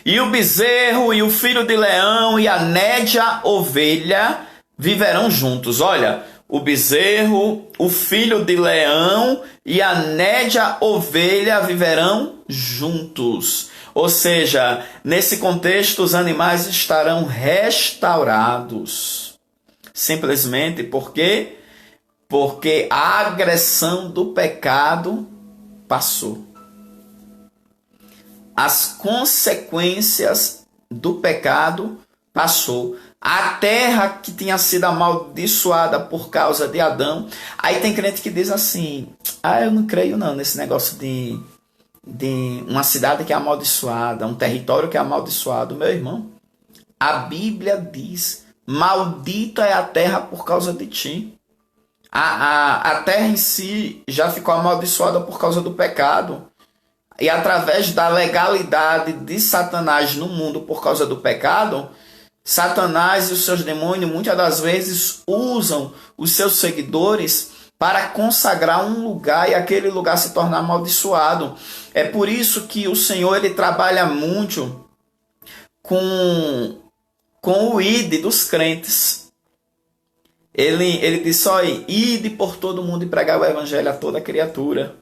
E o bezerro e o filho de leão e a nédia ovelha viverão juntos. Olha, o bezerro, o filho de leão e a nédia ovelha viverão juntos. Ou seja, nesse contexto, os animais estarão restaurados. Simplesmente porque a agressão do pecado passou. As consequências do pecado passou. A terra que tinha sido amaldiçoada por causa de Adão. Aí tem crente que diz assim, eu não creio não nesse negócio de uma cidade que é amaldiçoada, um território que é amaldiçoado. Meu irmão, a Bíblia diz, maldita é a terra por causa de ti. A terra em si já ficou amaldiçoada por causa do pecado. E através da legalidade de Satanás no mundo por causa do pecado, Satanás e os seus demônios muitas das vezes usam os seus seguidores para consagrar um lugar e aquele lugar se tornar amaldiçoado. É por isso que o Senhor ele trabalha muito com o ide dos crentes. Ele diz só ide por todo mundo e pregar o evangelho a toda criatura.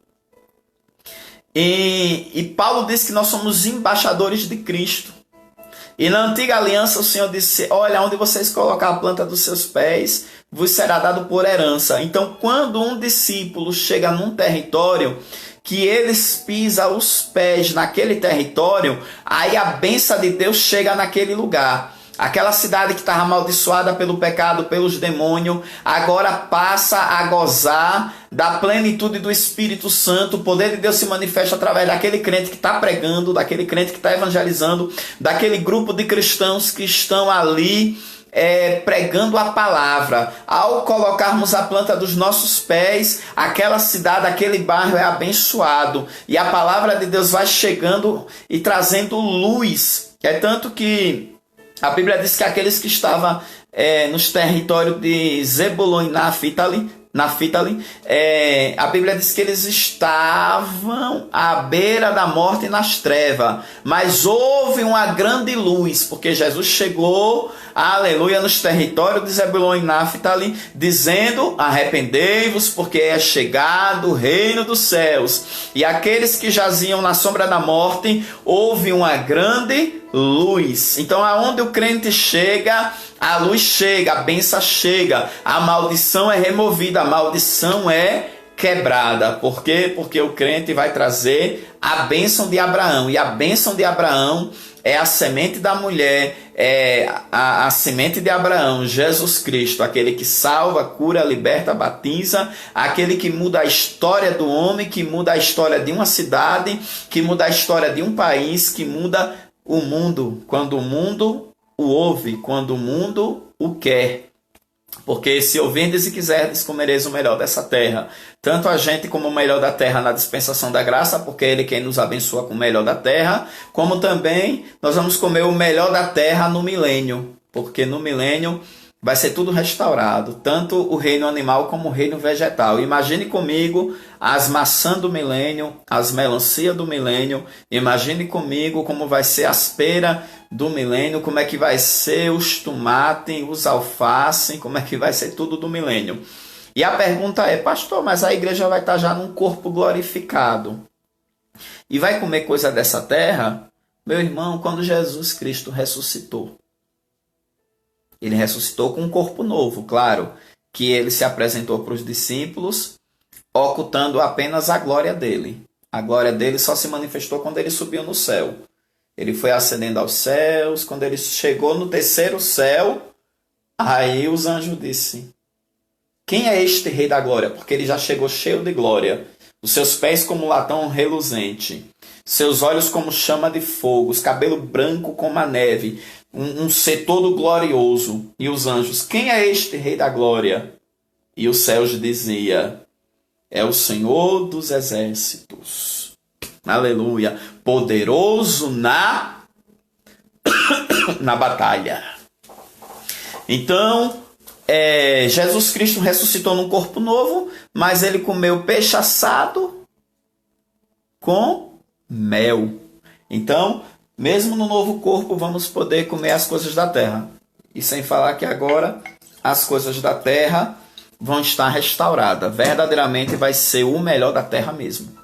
E Paulo diz que nós somos embaixadores de Cristo. E na antiga aliança o Senhor disse, olha, onde vocês colocar a planta dos seus pés, vos será dado por herança. Então, quando um discípulo chega num território que eles pisam os pés naquele território, aí a bênção de Deus chega naquele lugar. Aquela cidade que estava amaldiçoada pelo pecado, pelos demônios, agora passa a gozar da plenitude do Espírito Santo. O poder de Deus se manifesta através daquele crente que está pregando, daquele crente que está evangelizando, daquele grupo de cristãos que estão ali pregando a palavra. Ao colocarmos a planta dos nossos pés, aquela cidade, aquele bairro é abençoado. E a palavra de Deus vai chegando e trazendo luz. É tanto que a Bíblia diz que aqueles que estavam nos territórios de Zebulon e Naftali, a Bíblia diz que eles estavam à beira da morte e nas trevas, mas houve uma grande luz, porque Jesus chegou, aleluia, nos territórios de Zebulon e Naftali, dizendo, arrependei-vos, porque é chegado o reino dos céus. E aqueles que jaziam na sombra da morte, houve uma grande luz. Então, aonde o crente chega, a luz chega, a bênção chega, a maldição é removida, a maldição é quebrada. Por quê? Porque o crente vai trazer a bênção de Abraão. E a bênção de Abraão é a semente da mulher, é a semente de Abraão, Jesus Cristo, aquele que salva, cura, liberta, batiza, aquele que muda a história do homem, que muda a história de uma cidade, que muda a história de um país, que muda o mundo, quando o mundo o ouve, quando o mundo o quer. Porque se ouvirdes e quiserdes, comereis o melhor dessa terra. Tanto a gente como o melhor da terra na dispensação da graça, porque é Ele quem nos abençoa com o melhor da terra, como também nós vamos comer o melhor da terra no milênio. Porque no milênio vai ser tudo restaurado, tanto o reino animal como o reino vegetal. Imagine comigo as maçãs do milênio, as melancia do milênio. Imagine comigo como vai ser as peras do milênio, como é que vai ser os tomates, os alface, como é que vai ser tudo do milênio. E a pergunta é, pastor, mas a igreja vai estar já num corpo glorificado e vai comer coisa dessa terra? Meu irmão, quando Jesus Cristo ressuscitou, ele ressuscitou com um corpo novo, claro, que ele se apresentou para os discípulos, ocultando apenas a glória dele. A glória dele só se manifestou quando ele subiu no céu. Ele foi ascendendo aos céus, quando ele chegou no terceiro céu, aí os anjos disseram, quem é este rei da glória? Porque ele já chegou cheio de glória. Os seus pés como latão reluzente, seus olhos como chama de fogo, os cabelos branco como a neve, um ser todo glorioso. E os anjos, quem é este rei da glória? E os céus dizia, é o Senhor dos exércitos. Aleluia. Poderoso na batalha. Então, Jesus Cristo ressuscitou num corpo novo, mas ele comeu peixe assado com mel. Então, mesmo no novo corpo, vamos poder comer as coisas da terra. E sem falar que agora as coisas da terra vão estar restauradas. Verdadeiramente vai ser o melhor da terra mesmo.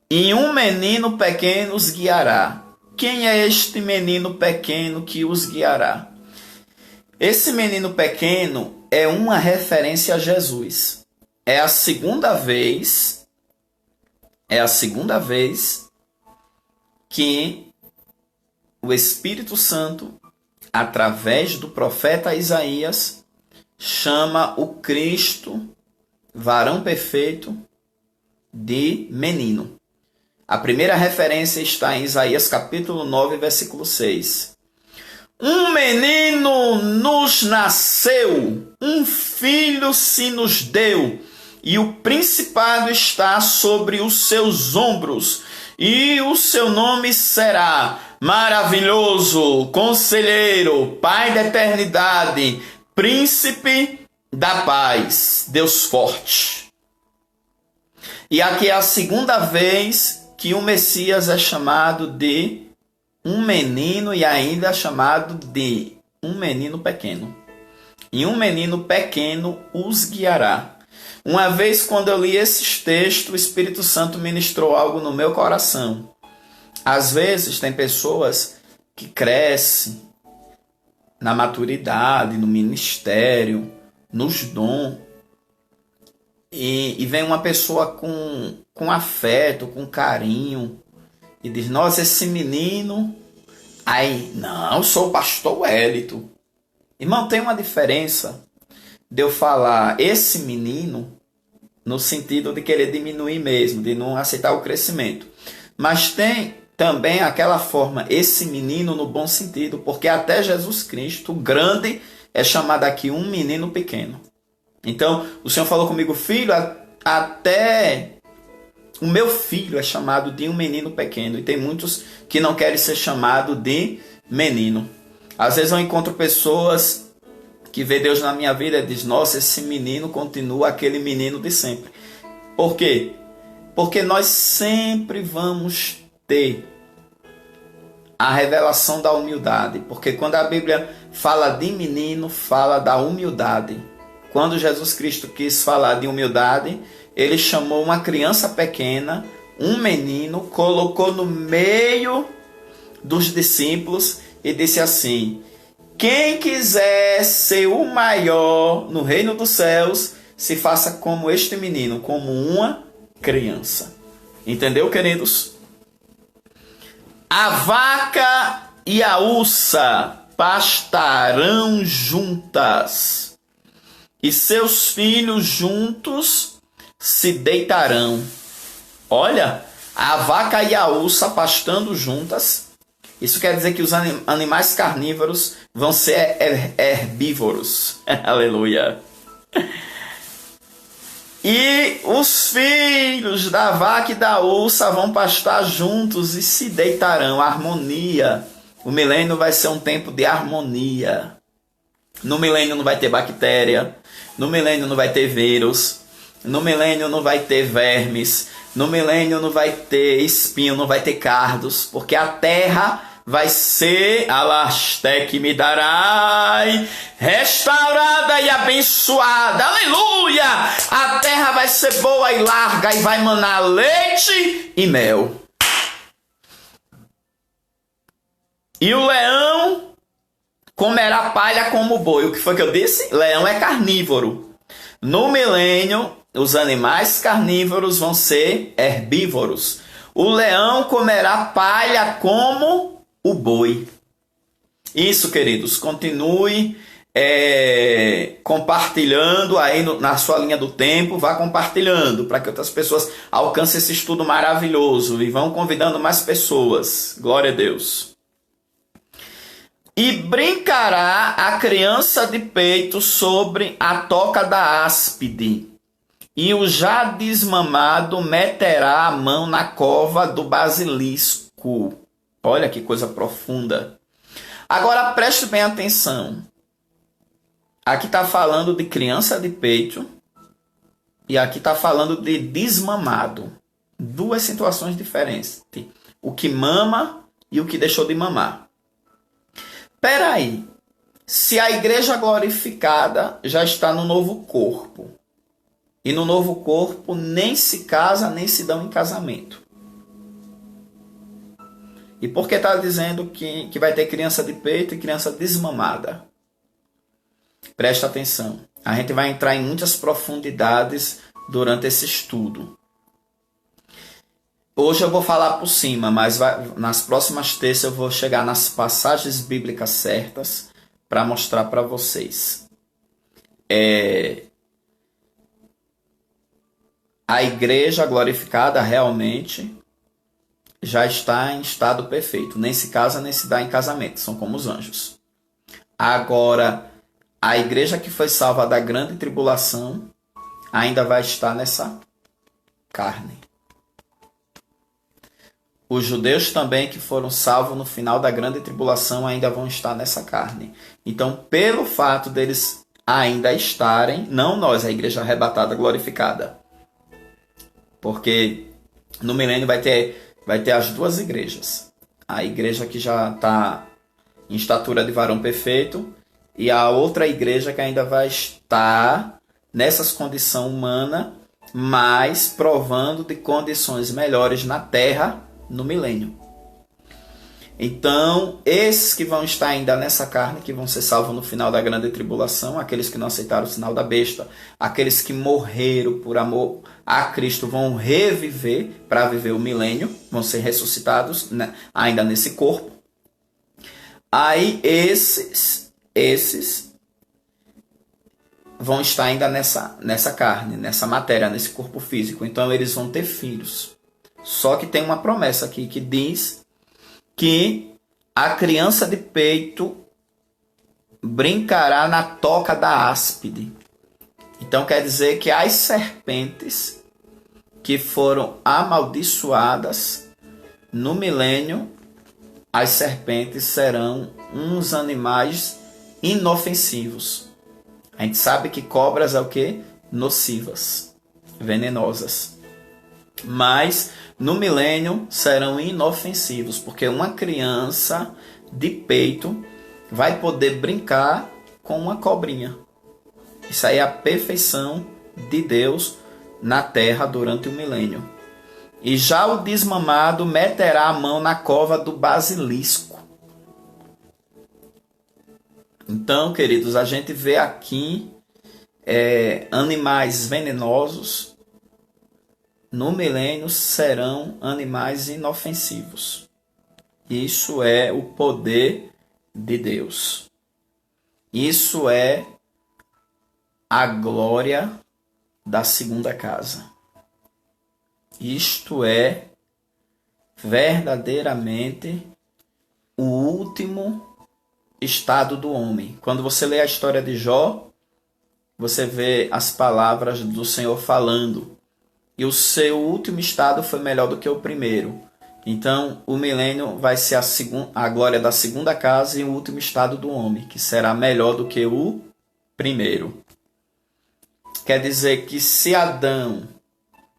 E um menino pequeno os guiará. Quem é este menino pequeno que os guiará? Esse menino pequeno é uma referência a Jesus. É a segunda vez que o Espírito Santo, através do profeta Isaías, chama o Cristo, varão perfeito, de menino. A primeira referência está em Isaías capítulo 9, versículo 6. Um menino nos nasceu, um filho se nos deu, e o principado está sobre os seus ombros, e o seu nome será Maravilhoso, Conselheiro, Pai da Eternidade, Príncipe da Paz, Deus forte. E aqui é a segunda vez que o Messias é chamado de um menino e ainda é chamado de um menino pequeno. E um menino pequeno os guiará. Uma vez, quando eu li esses textos, o Espírito Santo ministrou algo no meu coração. Às vezes, tem pessoas que crescem na maturidade, no ministério, nos dons, e vem uma pessoa com afeto, com carinho, e diz, nossa, esse menino... Aí, não, eu sou o pastor Wellington. Irmão, tem uma diferença de eu falar esse menino no sentido de querer diminuir mesmo, de não aceitar o crescimento. Mas tem também aquela forma, esse menino no bom sentido, porque até Jesus Cristo, o grande, é chamado aqui um menino pequeno. Então, o Senhor falou comigo, filho, até o meu filho é chamado de um menino pequeno. E tem muitos que não querem ser chamados de menino. Às vezes eu encontro pessoas que vê Deus na minha vida e diz, nossa, esse menino continua aquele menino de sempre. Por quê? Porque nós sempre vamos ter a revelação da humildade. Porque quando a Bíblia fala de menino, fala da humildade. Quando Jesus Cristo quis falar de humildade, ele chamou uma criança pequena, um menino, colocou no meio dos discípulos e disse assim, quem quiser ser o maior no reino dos céus, se faça como este menino, como uma criança. Entendeu, queridos? A vaca e a ursa pastarão juntas, e seus filhos juntos se deitarão. Olha, a vaca e a ursa pastando juntas. Isso quer dizer que os animais carnívoros vão ser herbívoros. Aleluia. E os filhos da vaca e da ursa vão pastar juntos e se deitarão. Harmonia. O milênio vai ser um tempo de harmonia. No milênio não vai ter bactéria. No milênio não vai ter vírus. No milênio não vai ter vermes. No milênio não vai ter espinho, não vai ter cardos. Porque a terra vai ser, Alastec me darai, restaurada e abençoada. Aleluia! A terra vai ser boa e larga e vai manar leite e mel. E o leão comerá palha como boi. O que foi que eu disse? Leão é carnívoro. No milênio, os animais carnívoros vão ser herbívoros. O leão comerá palha como o boi. Isso, queridos, continue compartilhando aí na sua linha do tempo, vá compartilhando para que outras pessoas alcancem esse estudo maravilhoso e vão convidando mais pessoas. Glória a Deus. E brincará a criança de peito sobre a toca da áspide, e o já desmamado meterá a mão na cova do basilisco. Olha que coisa profunda. Agora preste bem atenção. Aqui está falando de criança de peito e aqui está falando de desmamado. Duas situações diferentes. O que mama e o que deixou de mamar. Peraí. Se a igreja glorificada já está no novo corpo, e no novo corpo nem se casa nem se dão em casamento. E por que está dizendo que vai ter criança de peito e criança desmamada? Presta atenção. A gente vai entrar em muitas profundidades durante esse estudo. Hoje eu vou falar por cima, mas nas próximas terças eu vou chegar nas passagens bíblicas certas para mostrar para vocês. A igreja glorificada realmente já está em estado perfeito. Nem se casa, nem se dá em casamento. São como os anjos. Agora, a igreja que foi salva da grande tribulação ainda vai estar nessa carne. Os judeus também que foram salvos no final da grande tribulação ainda vão estar nessa carne. Então, pelo fato deles ainda estarem, não nós, a igreja arrebatada, glorificada. Porque no milênio vai ter as duas igrejas. A igreja que já está em estatura de varão perfeito e a outra igreja que ainda vai estar nessas condições humanas, mas provando de condições melhores na terra no milênio. Então, esses que vão estar ainda nessa carne, que vão ser salvos no final da grande tribulação, aqueles que não aceitaram o sinal da besta, aqueles que morreram por amor a Cristo, vão reviver para viver o milênio, vão ser ressuscitados, né, ainda nesse corpo. Aí esses vão estar ainda nessa carne, nessa matéria, nesse corpo físico. Então eles vão ter filhos. Só que tem uma promessa aqui que diz que a criança de peito brincará na toca da áspide. Então quer dizer que as serpentes que foram amaldiçoadas no milênio, as serpentes serão uns animais inofensivos. A gente sabe que cobras é o quê? Nocivas, venenosas. Mas no milênio serão inofensivos, porque uma criança de peito vai poder brincar com uma cobrinha. Isso aí é a perfeição de Deus na terra durante o milênio. E já o desmamado meterá a mão na cova do basilisco. Então, queridos, a gente vê aqui animais venenosos. No milênio serão animais inofensivos. Isso é o poder de Deus. Isso é a glória da segunda casa. Isto é verdadeiramente o último estado do homem. Quando você lê a história de Jó, você vê as palavras do Senhor falando. E o seu último estado foi melhor do que o primeiro. Então, o milênio vai ser a glória da segunda casa e o último estado do homem, que será melhor do que o primeiro. Quer dizer que se Adão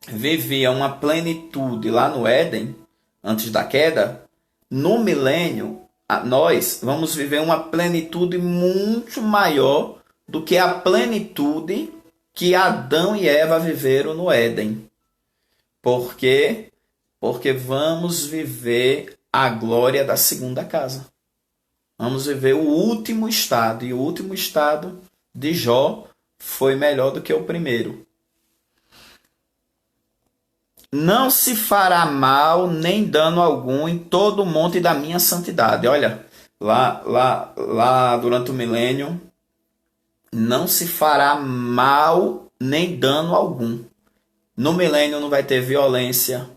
vivia uma plenitude lá no Éden, antes da queda, no milênio, nós vamos viver uma plenitude muito maior do que a plenitude que Adão e Eva viveram no Éden. Por quê? Porque vamos viver a glória da segunda casa. Vamos viver o último estado. E o último estado de Jó foi melhor do que o primeiro. Não se fará mal nem dano algum em todo o monte da minha santidade. Olha, lá durante o milênio, não se fará mal nem dano algum. No milênio não vai ter violência.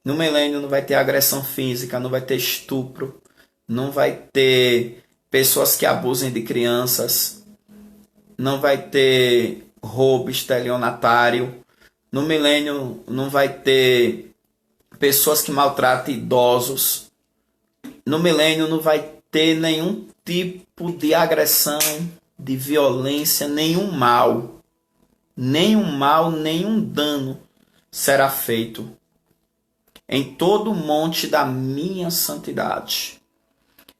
No milênio não vai ter agressão física, não vai ter estupro, não vai ter pessoas que abusem de crianças, não vai ter roubo estelionatário. No milênio não vai ter pessoas que maltratem idosos. No milênio não vai ter nenhum tipo de agressão, de violência, nenhum mal, nenhum dano será feito em todo o monte da minha santidade.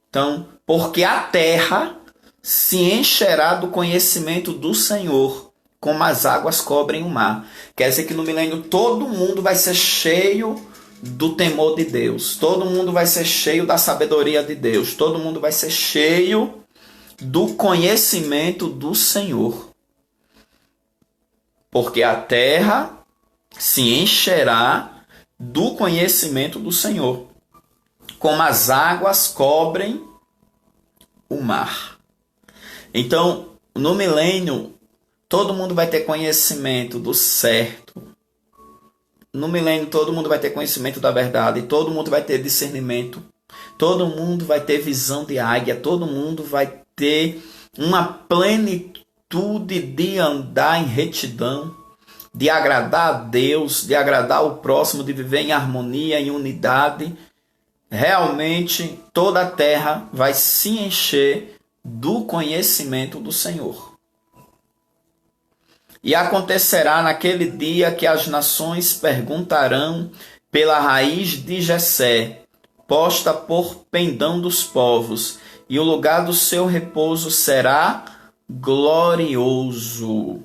Então, porque a terra se encherá do conhecimento do Senhor, como as águas cobrem o mar. Quer dizer que no milênio todo mundo vai ser cheio do temor de Deus. Todo mundo vai ser cheio da sabedoria de Deus. Todo mundo vai ser cheio do conhecimento do Senhor. Porque a terra se encherá do conhecimento do Senhor, como as águas cobrem o mar. Então, no milênio, todo mundo vai ter conhecimento do certo. No milênio, todo mundo vai ter conhecimento da verdade. Todo mundo vai ter discernimento. Todo mundo vai ter visão de águia. Todo mundo vai ter uma plenitude de andar em retidão, de agradar a Deus, de agradar o próximo, de viver em harmonia, em unidade. Realmente, toda a terra vai se encher do conhecimento do Senhor. E acontecerá naquele dia que as nações perguntarão pela raiz de Jessé, posta por pendão dos povos, e o lugar do seu repouso será glorioso.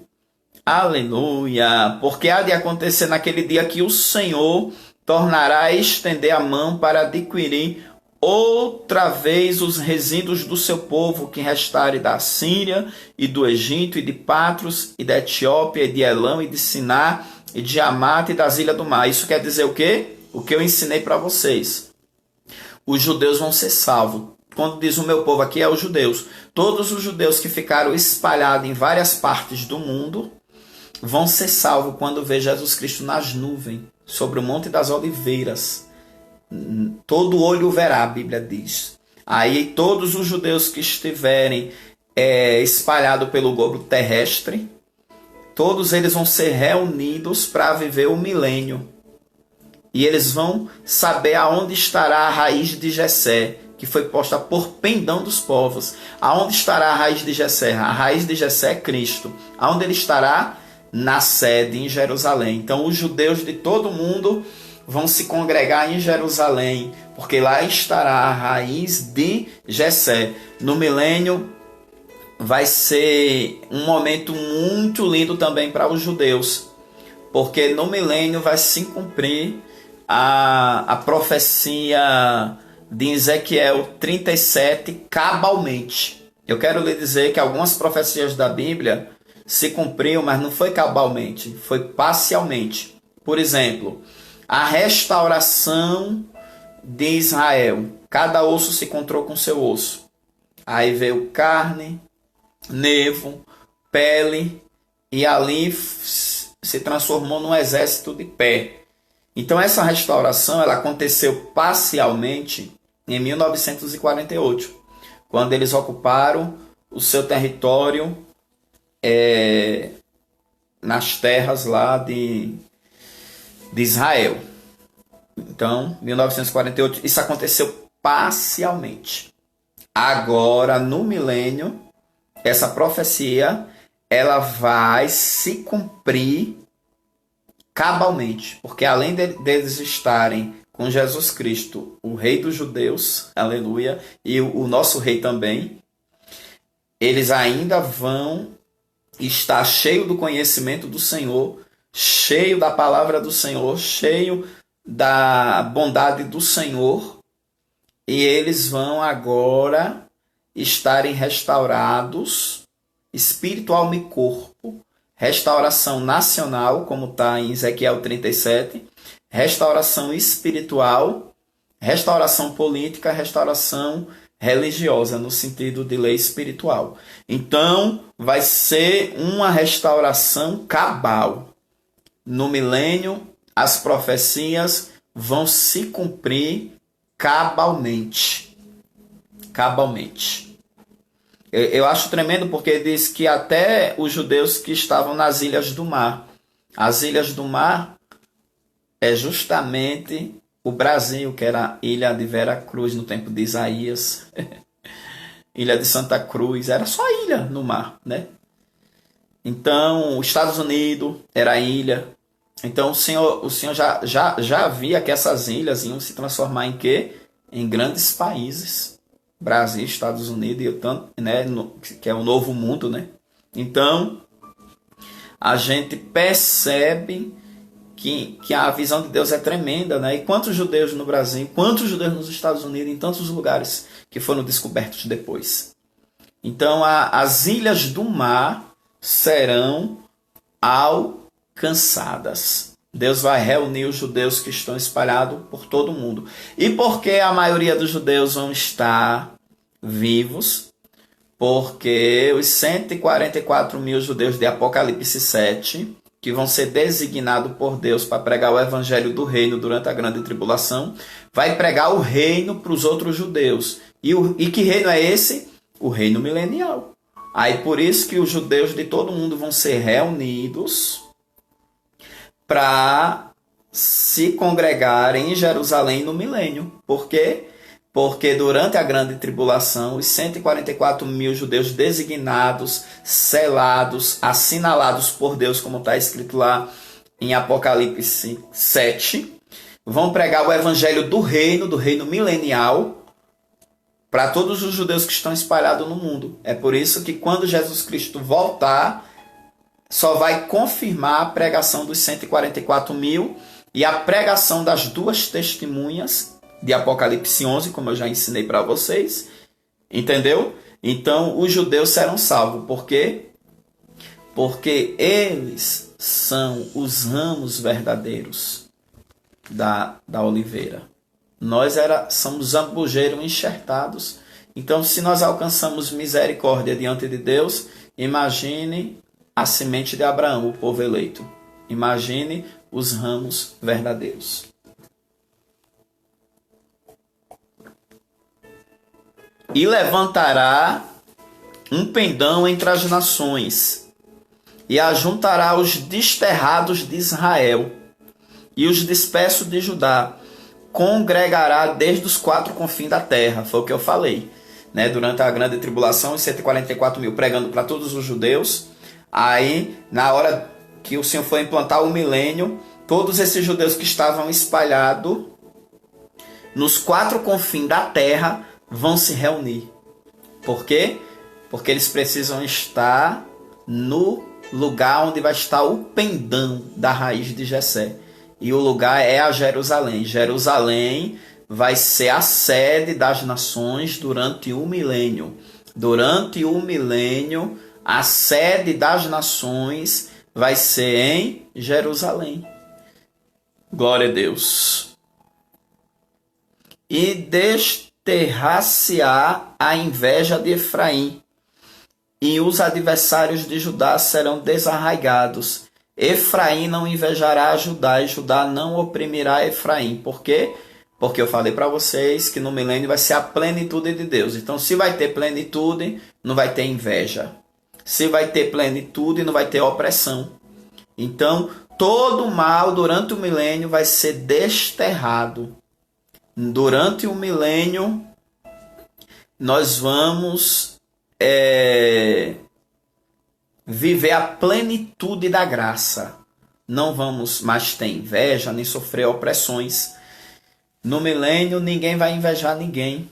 Aleluia! Porque há de acontecer naquele dia que o Senhor tornará a estender a mão para adquirir outra vez os resíduos do seu povo que restarem da Síria e do Egito e de Patros e da Etiópia e de Elão e de Siná e de Amate e das ilhas do mar. Isso quer dizer o quê? O que eu ensinei para vocês. Os judeus vão ser salvos. Quando diz o meu povo aqui é os judeus. Todos os judeus que ficaram espalhados em várias partes do mundo vão ser salvos quando ver Jesus Cristo nas nuvens, sobre o Monte das Oliveiras. Todo olho o verá, a Bíblia diz. Aí todos os judeus que estiverem espalhados pelo globo terrestre, todos eles vão ser reunidos para viver o milênio. E eles vão saber aonde estará a raiz de Jessé, que foi posta por pendão dos povos. Aonde estará a raiz de Jessé? A raiz de Jessé é Cristo. Aonde ele estará? Na sede, em Jerusalém. Então os judeus de todo o mundo vão se congregar em Jerusalém, porque lá estará a raiz de Jessé. No milênio vai ser um momento muito lindo também para os judeus, porque no milênio vai se cumprir a profecia de Ezequiel 37 cabalmente. Eu quero lhe dizer que algumas profecias da Bíblia se cumpriu, mas não foi cabalmente, foi parcialmente. Por exemplo, a restauração de Israel. Cada osso se encontrou com seu osso. Aí veio carne, nervo, pele, e ali se transformou num exército de pé. Então essa restauração ela aconteceu parcialmente em 1948, quando eles ocuparam o seu território nas terras lá de Israel. Então, 1948, isso aconteceu parcialmente. Agora, no milênio, essa profecia ela vai se cumprir cabalmente, porque além deles estarem com Jesus Cristo, o Rei dos Judeus, aleluia, e o nosso Rei também, eles ainda vão estar cheios do conhecimento do Senhor, cheio da palavra do Senhor, cheio da bondade do Senhor, e eles vão agora estarem restaurados, espiritual e corpo, restauração nacional, como está em Ezequiel 37, restauração espiritual, restauração política, restauração religiosa, no sentido de lei espiritual. Então, vai ser uma restauração cabal. No milênio, as profecias vão se cumprir cabalmente. Cabalmente. Eu acho tremendo porque diz que até os judeus que estavam nas Ilhas do Mar. As Ilhas do Mar é justamente o Brasil, que era a ilha de Vera Cruz no tempo de Isaías. Ilha de Santa Cruz, era só ilha no mar, né? Então, os Estados Unidos era ilha. Então, o Senhor já via que essas ilhas iam se transformar em quê? Em grandes países. Brasil, Estados Unidos, e tanto, né, que é o novo mundo, né? Então, a gente percebe que a visão de Deus é tremenda, né? E quantos judeus no Brasil, quantos judeus nos Estados Unidos, em tantos lugares que foram descobertos depois. Então, as ilhas do mar serão alcançadas. Deus vai reunir os judeus que estão espalhados por todo o mundo. E por que a maioria dos judeus vão estar vivos? Porque os 144 mil judeus de Apocalipse 7, que vão ser designados por Deus para pregar o evangelho do reino durante a grande tribulação, vai pregar o reino para os outros judeus. E que reino é esse? O reino milenial. Aí por isso que os judeus de todo mundo vão ser reunidos para se congregarem em Jerusalém no milênio. Por quê? Porque durante a grande tribulação, os 144 mil judeus designados, selados, assinalados por Deus, como está escrito lá em Apocalipse 7, vão pregar o evangelho do reino milenial, para todos os judeus que estão espalhados no mundo. É por isso que quando Jesus Cristo voltar, só vai confirmar a pregação dos 144 mil e a pregação das duas testemunhas de Apocalipse 11, como eu já ensinei para vocês. Entendeu? Então, os judeus serão salvos. Por quê? Porque eles são os ramos verdadeiros da oliveira. Nós somos zambujeiros enxertados. Então, se nós alcançamos misericórdia diante de Deus, imagine a semente de Abraão, o povo eleito. Imagine os ramos verdadeiros. E levantará um pendão entre as nações, e ajuntará os desterrados de Israel, e os dispersos de Judá, congregará desde os quatro confins da terra. Foi o que eu falei, né? Durante a grande tribulação, os 144 mil pregando para todos os judeus. Aí, na hora que o Senhor foi implantar o milênio, todos esses judeus que estavam espalhados nos quatro confins da terra vão se reunir. Por quê? Porque eles precisam estar no lugar onde vai estar o pendão da raiz de Jessé. E o lugar é a Jerusalém. Jerusalém vai ser a sede das nações durante o milênio. Durante o milênio, a sede das nações vai ser em Jerusalém. Glória a Deus. E desterrar-se-á a inveja de Efraim, e os adversários de Judá serão desarraigados. Efraim não invejará Judá, e Judá não oprimirá Efraim. Por quê? Porque eu falei para vocês que no milênio vai ser a plenitude de Deus. Então, se vai ter plenitude, não vai ter inveja. se vai ter plenitude e não vai ter opressão. Então, todo o mal durante o milênio vai ser desterrado. Durante o milênio, nós vamos viver a plenitude da graça. Não vamos mais ter inveja, nem sofrer opressões. No milênio, ninguém vai invejar ninguém.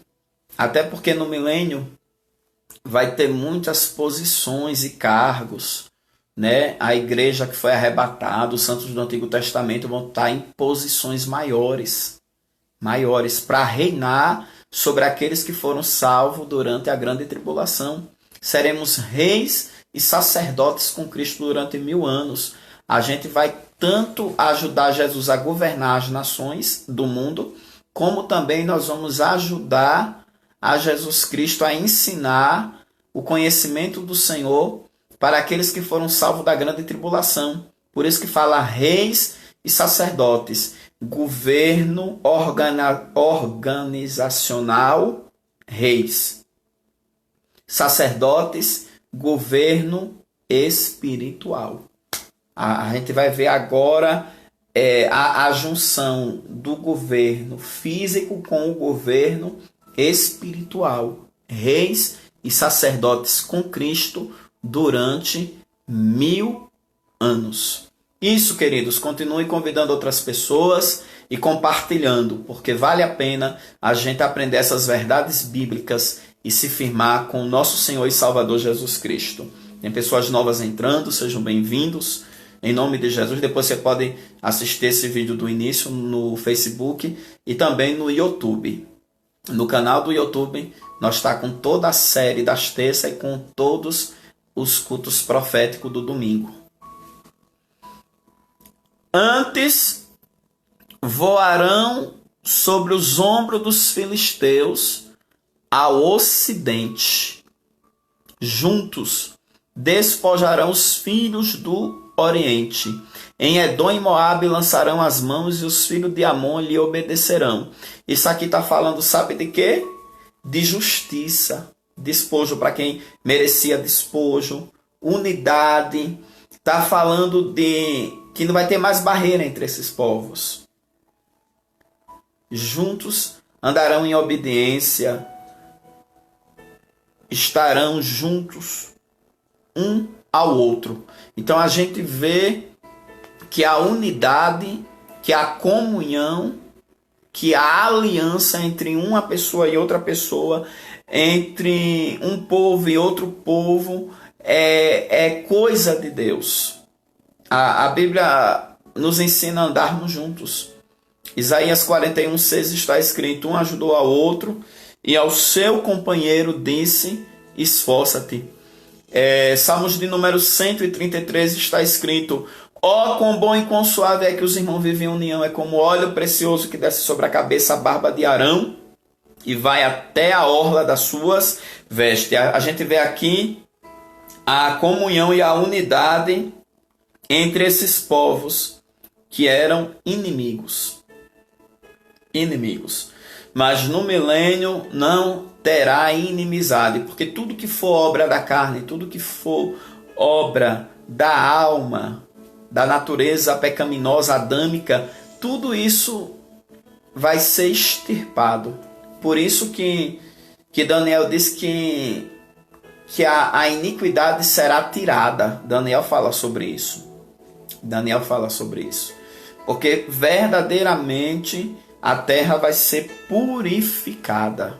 Até porque no milênio vai ter muitas posições e cargos, né? A igreja que foi arrebatada, os santos do Antigo Testamento vão estar em posições maiores para reinar sobre aqueles que foram salvos durante a grande tribulação. Seremos reis e sacerdotes com Cristo durante 1000 anos. A gente vai tanto ajudar Jesus a governar as nações do mundo, como também nós vamos ajudar a Jesus Cristo a ensinar o conhecimento do Senhor para aqueles que foram salvos da grande tribulação. Por isso que fala reis e sacerdotes, governo organizacional, reis, sacerdotes, governo espiritual. A gente vai ver agora a junção do governo físico com o governo espiritual. Reis e sacerdotes com Cristo durante 1000 anos. Isso, queridos, continue convidando outras pessoas e compartilhando, porque vale a pena a gente aprender essas verdades bíblicas e se firmar com o nosso Senhor e Salvador Jesus Cristo. Tem pessoas novas entrando, sejam bem-vindos. Em nome de Jesus, depois você pode assistir esse vídeo do início no Facebook e também no YouTube. No canal do YouTube, nós estamos com toda a série das terças e com todos os cultos proféticos do domingo. Antes voarão sobre os ombros dos filisteus ao ocidente. Juntos despojarão os filhos do Oriente. Em Edom e Moabe lançarão as mãos e os filhos de Amon lhe obedecerão. Isso aqui está falando, sabe de quê? De justiça. Despojo para quem merecia despojo. Unidade. Está falando de que não vai ter mais barreira entre esses povos. Juntos andarão em obediência. Estarão juntos um ao outro. Então a gente vê que a unidade, que a comunhão, que a aliança entre uma pessoa e outra pessoa, entre um povo e outro povo, é coisa de Deus. A Bíblia nos ensina a andarmos juntos. Isaías 41:6 está escrito: um ajudou ao outro e ao seu companheiro disse: esforça-te. Salmos de número 133 está escrito: ó, quão bom e quão suave é que os irmãos vivem em união, é como óleo precioso que desce sobre a cabeça, a barba de Arão, e vai até a orla das suas vestes. A gente vê aqui a comunhão e a unidade entre esses povos que eram inimigos. Mas no milênio não terá inimizade, porque tudo que for obra da carne, tudo que for obra da alma, da natureza pecaminosa adâmica, tudo isso vai ser extirpado. Por isso que Daniel diz que a iniquidade será tirada. Daniel fala sobre isso. Porque verdadeiramente a terra vai ser purificada.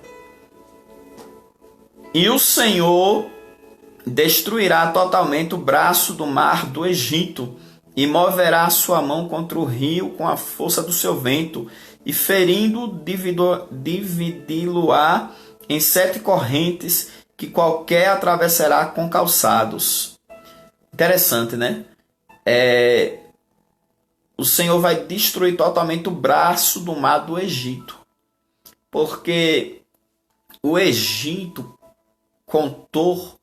E o Senhor destruirá totalmente o braço do mar do Egito e moverá a sua mão contra o rio com a força do seu vento e ferindo dividi-lo-á em 7 correntes que qualquer atravessará com calçados. Interessante, né? O Senhor vai destruir totalmente o braço do mar do Egito. Porque o Egito contou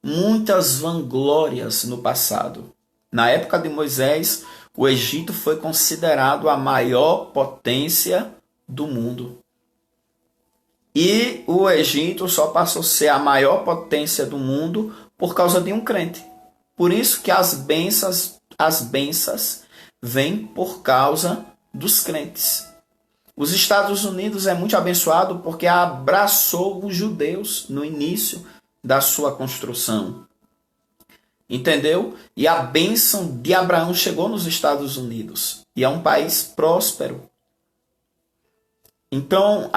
muitas vanglórias no passado. Na época de Moisés, o Egito foi considerado a maior potência do mundo. E o Egito só passou a ser a maior potência do mundo por causa de um crente. Por isso que as bênçãos vêm por causa dos crentes. Os Estados Unidos é muito abençoado porque abraçou os judeus no início da sua construção. Entendeu? E a bênção de Abraão chegou nos Estados Unidos. E é um país próspero. Então,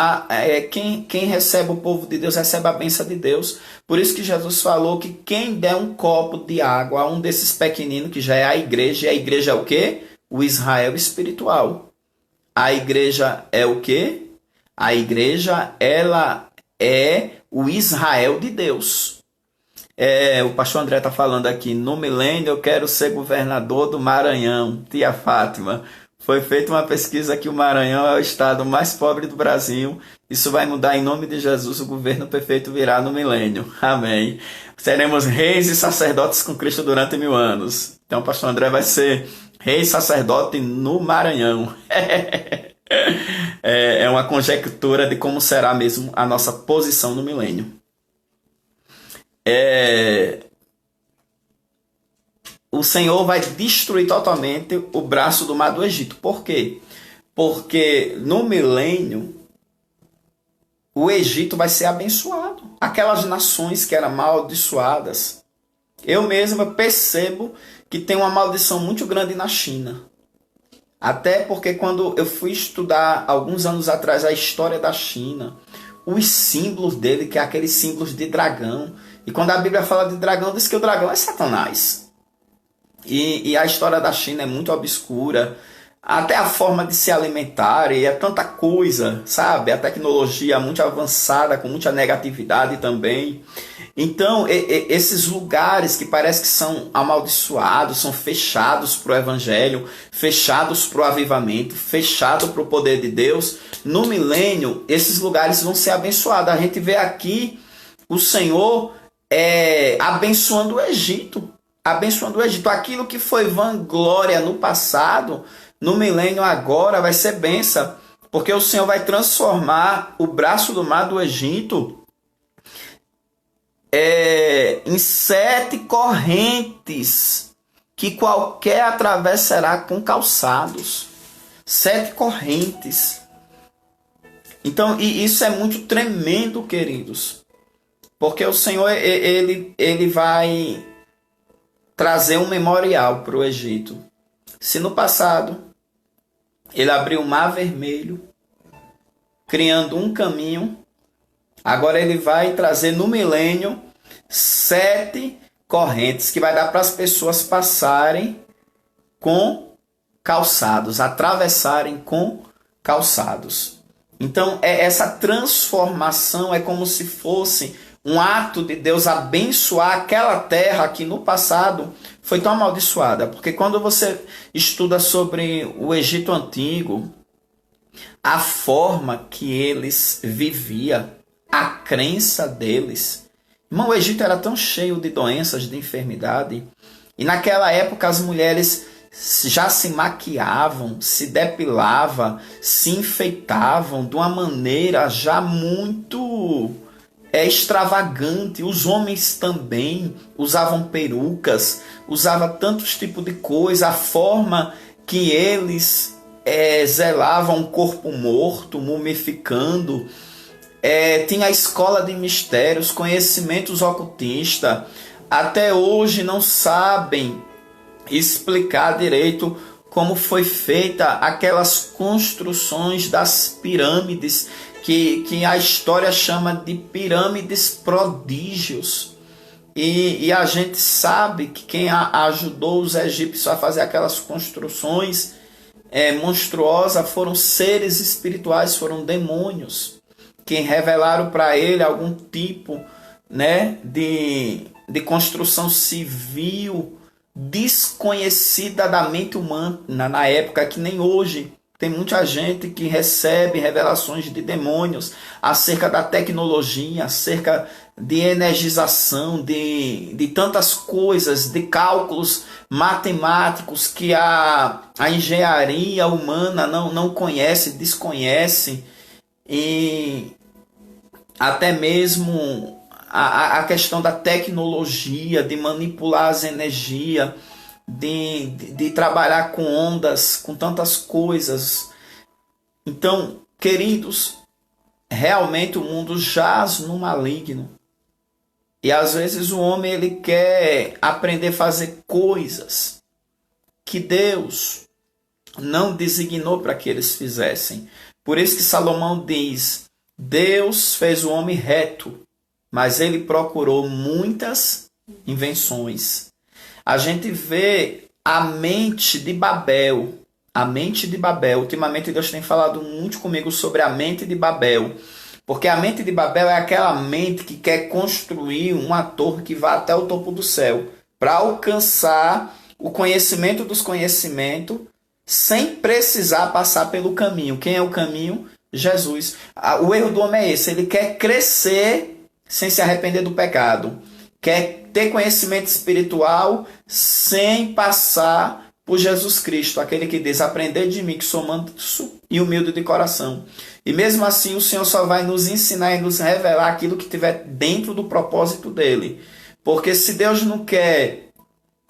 quem recebe o povo de Deus, recebe a bênção de Deus. Por isso que Jesus falou que quem der um copo de água a um desses pequeninos, que já é a igreja, e a igreja é o quê? O Israel espiritual. A igreja é o quê? A igreja, ela é o Israel de Deus. O pastor André está falando aqui, no milênio eu quero ser governador do Maranhão. Tia Fátima, foi feita uma pesquisa que o Maranhão é o estado mais pobre do Brasil. Isso vai mudar em nome de Jesus, o governo perfeito virá no milênio. Amém. Seremos reis e sacerdotes com Cristo durante 1000 anos. Então o pastor André vai ser rei e sacerdote no Maranhão. É uma conjectura de como será mesmo a nossa posição no milênio. O Senhor vai destruir totalmente o braço do mar do Egito. Por quê? Porque no milênio o Egito vai ser abençoado. Aquelas nações que eram amaldiçoadas. Eu mesmo percebo que tem uma maldição muito grande na China. Até porque quando eu fui estudar alguns anos atrás a história da China, os símbolos dele, que é aqueles símbolos de dragão. E quando a Bíblia fala de dragão, diz que o dragão é Satanás. E a história da China é muito obscura. Até a forma de se alimentar, e é tanta coisa, sabe? A tecnologia muito avançada, com muita negatividade também. Então, esses lugares que parece que são amaldiçoados, são fechados para o evangelho, fechados para o avivamento, fechados para o poder de Deus, no milênio, esses lugares vão ser abençoados. A gente vê aqui o Senhor abençoando o Egito. Abençoando o Egito. Aquilo que foi vanglória no passado, no milênio agora vai ser bênção, porque o Senhor vai transformar o braço do mar do Egito em 7 correntes que qualquer atravessará com calçados. 7 correntes. Então, e isso é muito tremendo, queridos, porque o Senhor ele vai trazer um memorial para o Egito. Se no passado ele abriu o Mar Vermelho, criando um caminho, agora ele vai trazer no milênio 7 correntes que vai dar para as pessoas passarem com calçados, atravessarem com calçados. Então, essa transformação é como se fosse um ato de Deus abençoar aquela terra que no passado foi tão amaldiçoada. Porque quando você estuda sobre o Egito Antigo, a forma que eles viviam, a crença deles. Irmão, o Egito era tão cheio de doenças, de enfermidade. E naquela época as mulheres já se maquiavam, se depilavam, se enfeitavam de uma maneira já muito extravagante. Os homens também usavam perucas, usavam tantos tipos de coisa. A forma que eles zelavam o corpo morto, mumificando. Tinha a escola de mistérios, conhecimentos ocultistas. Até hoje não sabem explicar direito como foi feita aquelas construções das pirâmides, que a história chama de pirâmides prodígios. E a gente sabe que quem ajudou os egípcios a fazer aquelas construções monstruosas foram seres espirituais, foram demônios, que revelaram para ele algum tipo, de construção civil desconhecida da mente humana na época, que nem hoje. Tem muita gente que recebe revelações de demônios acerca da tecnologia, acerca de energização, de tantas coisas, de cálculos matemáticos que a engenharia humana não conhece, desconhece. E até mesmo a questão da tecnologia, de manipular as energias, de trabalhar com ondas, com tantas coisas. Então, queridos, realmente o mundo jaz no maligno. E às vezes o homem ele quer aprender a fazer coisas que Deus não designou para que eles fizessem. Por isso que Salomão diz: Deus fez o homem reto, mas ele procurou muitas invenções. A gente vê a mente de Babel. A mente de Babel. Ultimamente Deus tem falado muito comigo sobre a mente de Babel. Porque a mente de Babel é aquela mente que quer construir uma torre que vá até o topo do céu, para alcançar o conhecimento dos conhecimentos, sem precisar passar pelo caminho. Quem é o caminho? Jesus. O erro do homem é esse: ele quer crescer sem se arrepender do pecado, quer ter conhecimento espiritual sem passar por Jesus Cristo, aquele que diz: aprender de mim que sou manso e humilde de coração. E mesmo assim o Senhor só vai nos ensinar e nos revelar aquilo que estiver dentro do propósito dele. Porque se Deus não quer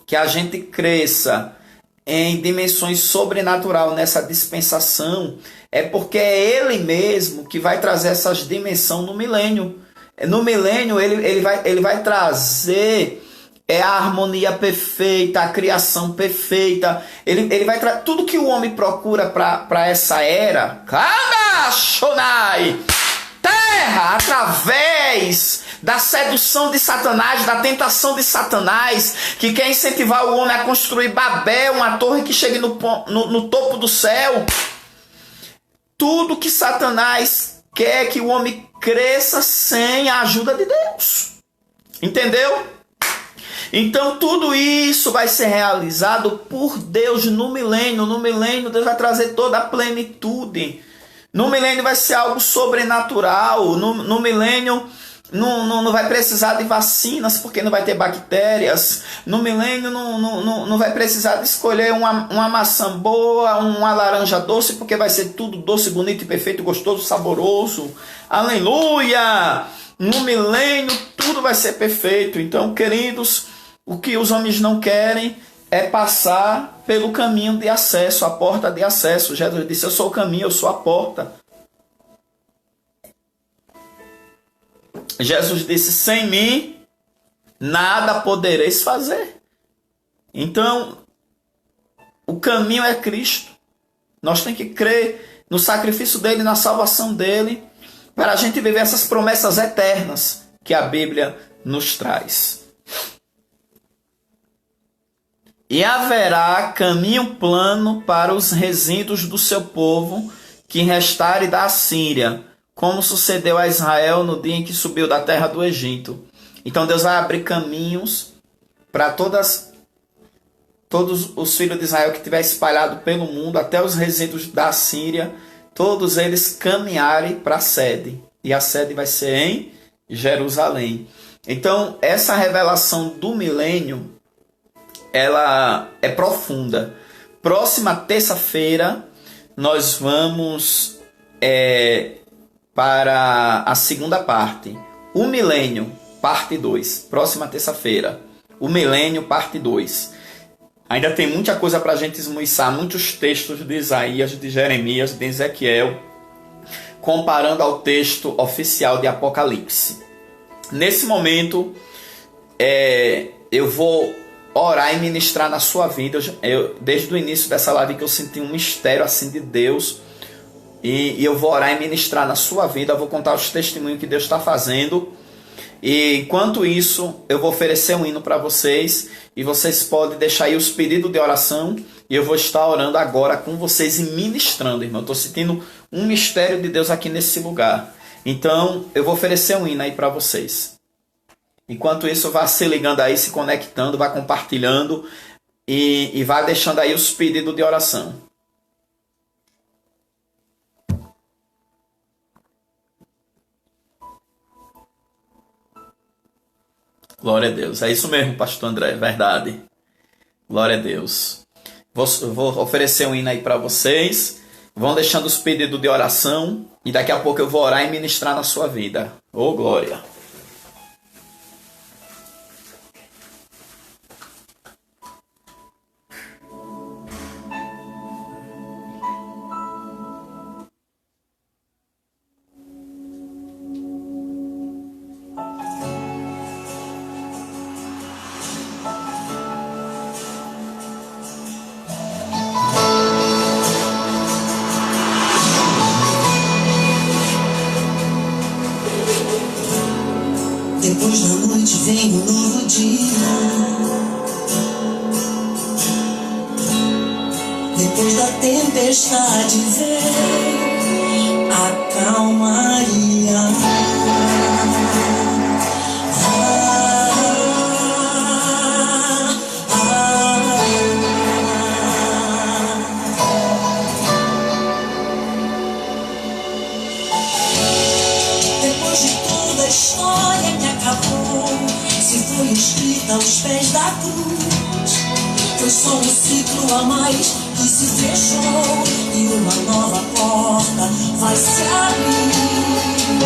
que a gente cresça em dimensões sobrenatural nessa dispensação, é porque é ele mesmo que vai trazer essas dimensões no milênio. No milênio ele vai trazer a harmonia perfeita, a criação perfeita. Ele vai trazer tudo que o homem procura para essa era. Terra, através da sedução de Satanás, da tentação de Satanás, que quer incentivar o homem a construir Babel, uma torre que chegue no topo do céu. Tudo que Satanás quer que o homem cresça sem a ajuda de Deus. Entendeu? Então tudo isso vai ser realizado por Deus no milênio. No milênio Deus vai trazer toda a plenitude. No milênio vai ser algo sobrenatural. No milênio não vai precisar de vacinas, porque não vai ter bactérias. No milênio não vai precisar de escolher uma maçã boa, uma laranja doce, porque vai ser tudo doce, bonito, perfeito, gostoso, saboroso. Aleluia! No milênio tudo vai ser perfeito. Então, queridos, o que os homens não querem é passar pelo caminho de acesso, a porta de acesso. Jesus disse: eu sou o caminho, eu sou a porta. Jesus disse: sem mim nada podereis fazer. Então, o caminho é Cristo. Nós temos que crer no sacrifício dele, na salvação dele, para a gente viver essas promessas eternas que a Bíblia nos traz. E haverá caminho plano para os resíduos do seu povo que restarem da Assíria, como sucedeu a Israel no dia em que subiu da terra do Egito. Então Deus vai abrir caminhos para todos os filhos de Israel que estiver espalhado pelo mundo, até os resíduos da Síria, todos eles caminharem para a sede. E a sede vai ser em Jerusalém. Então, essa revelação do milênio, ela é profunda. Próxima terça-feira, nós vamos para a segunda parte. O milênio, parte 2. Próxima terça-feira. O milênio, parte 2. Ainda tem muita coisa para a gente esmiuçar, muitos textos de Isaías, de Jeremias, de Ezequiel, comparando ao texto oficial de Apocalipse. Nesse momento, eu vou orar e ministrar na sua vida. Desde o início dessa live que eu senti um mistério assim de Deus, e eu vou orar e ministrar na sua vida. Eu vou contar os testemunhos que Deus está fazendo. E enquanto isso, eu vou oferecer um hino para vocês, e vocês podem deixar aí os pedidos de oração, e eu vou estar orando agora com vocês e ministrando, irmão. Eu estou sentindo um mistério de Deus aqui nesse lugar. Então, eu vou oferecer um hino aí para vocês. Enquanto isso, vá se ligando aí, se conectando, vá compartilhando e vá deixando aí os pedidos de oração. Glória a Deus. É isso mesmo, pastor André, é verdade. Glória a Deus. Vou oferecer um hino aí para vocês. Vão deixando os pedidos de oração. E daqui a pouco eu vou orar e ministrar na sua vida. Glória. depois da tempestade vem a calmaria. Depois de toda a história que acabou, se foi escrita aos pés da cruz, foi só um ciclo a mais que se fechou e uma nova porta vai se abrir,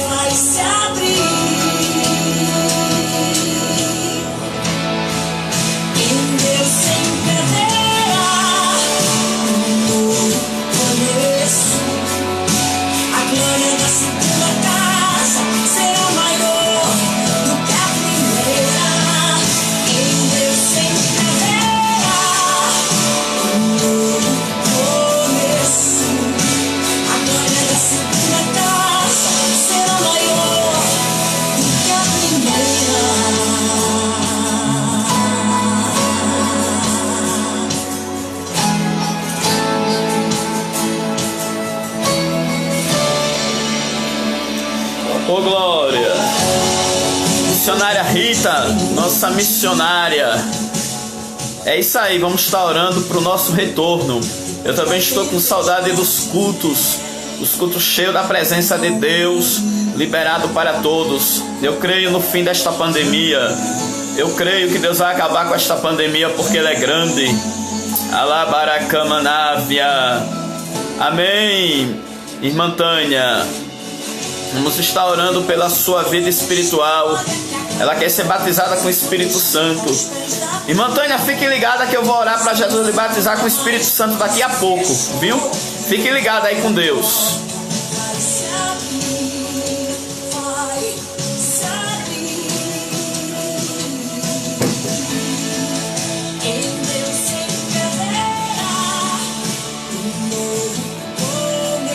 vai se abrir. Em Deus sempre haverá um novo começo. A glória da segunda casa será maior do que a primeira. Em Deus sempre haverá um novo começo. A glória da segunda casa será maior do que a primeira. Ô glória! Missionária Rita, nossa missionária. É isso aí, vamos estar orando para o nosso retorno. Eu também estou com saudade dos cultos, os cultos cheios da presença de Deus, liberado para todos. Eu creio no fim desta pandemia. Eu creio que Deus vai acabar com esta pandemia porque Ele é grande. Alabaracamanávia. Amém. Irmã Tânia, vamos estar orando pela sua vida espiritual. Ela quer ser batizada com o Espírito Santo. Irmã Tânia, fique ligada que eu vou orar para Jesus lhe batizar com o Espírito Santo daqui a pouco, viu? Fique ligada aí com Deus.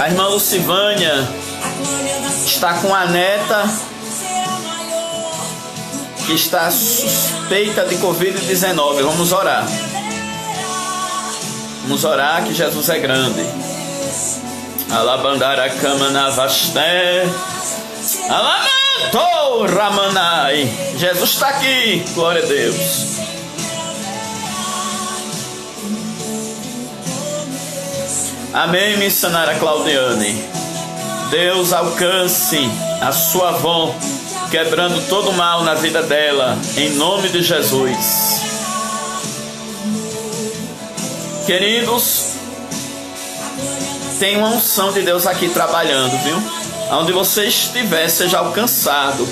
A irmã Lucivânia está com a neta que está suspeita de Covid-19. Vamos orar. Vamos orar que Jesus é grande. Alabandara kamana vasté. Alamantou ramanai. Jesus está aqui. Glória a Deus. Amém, missionária Claudiane. Deus alcance a sua avó, quebrando todo o mal na vida dela, em nome de Jesus. Queridos, tem uma unção de Deus aqui trabalhando, viu? Onde você estiver, seja alcançado.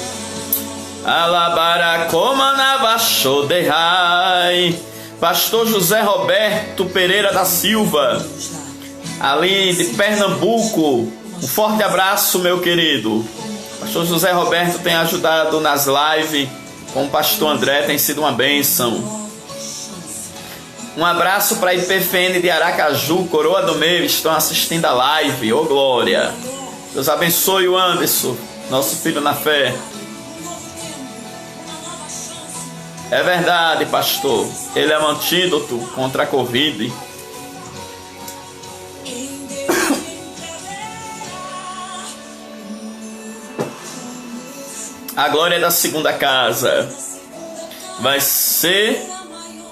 Alabaracomanavashodehai. Pastor José Roberto Pereira da Silva, ali de Pernambuco. Um forte abraço, meu querido. Pastor José Roberto tem ajudado nas lives com o pastor André, tem sido uma bênção. Um abraço para a IPFN de Aracaju, Coroa do Meio, estão assistindo a live. Ô glória! Deus abençoe o Anderson, nosso filho na fé. É verdade, pastor. Ele é um antídoto contra a Covid. A glória da segunda casa vai ser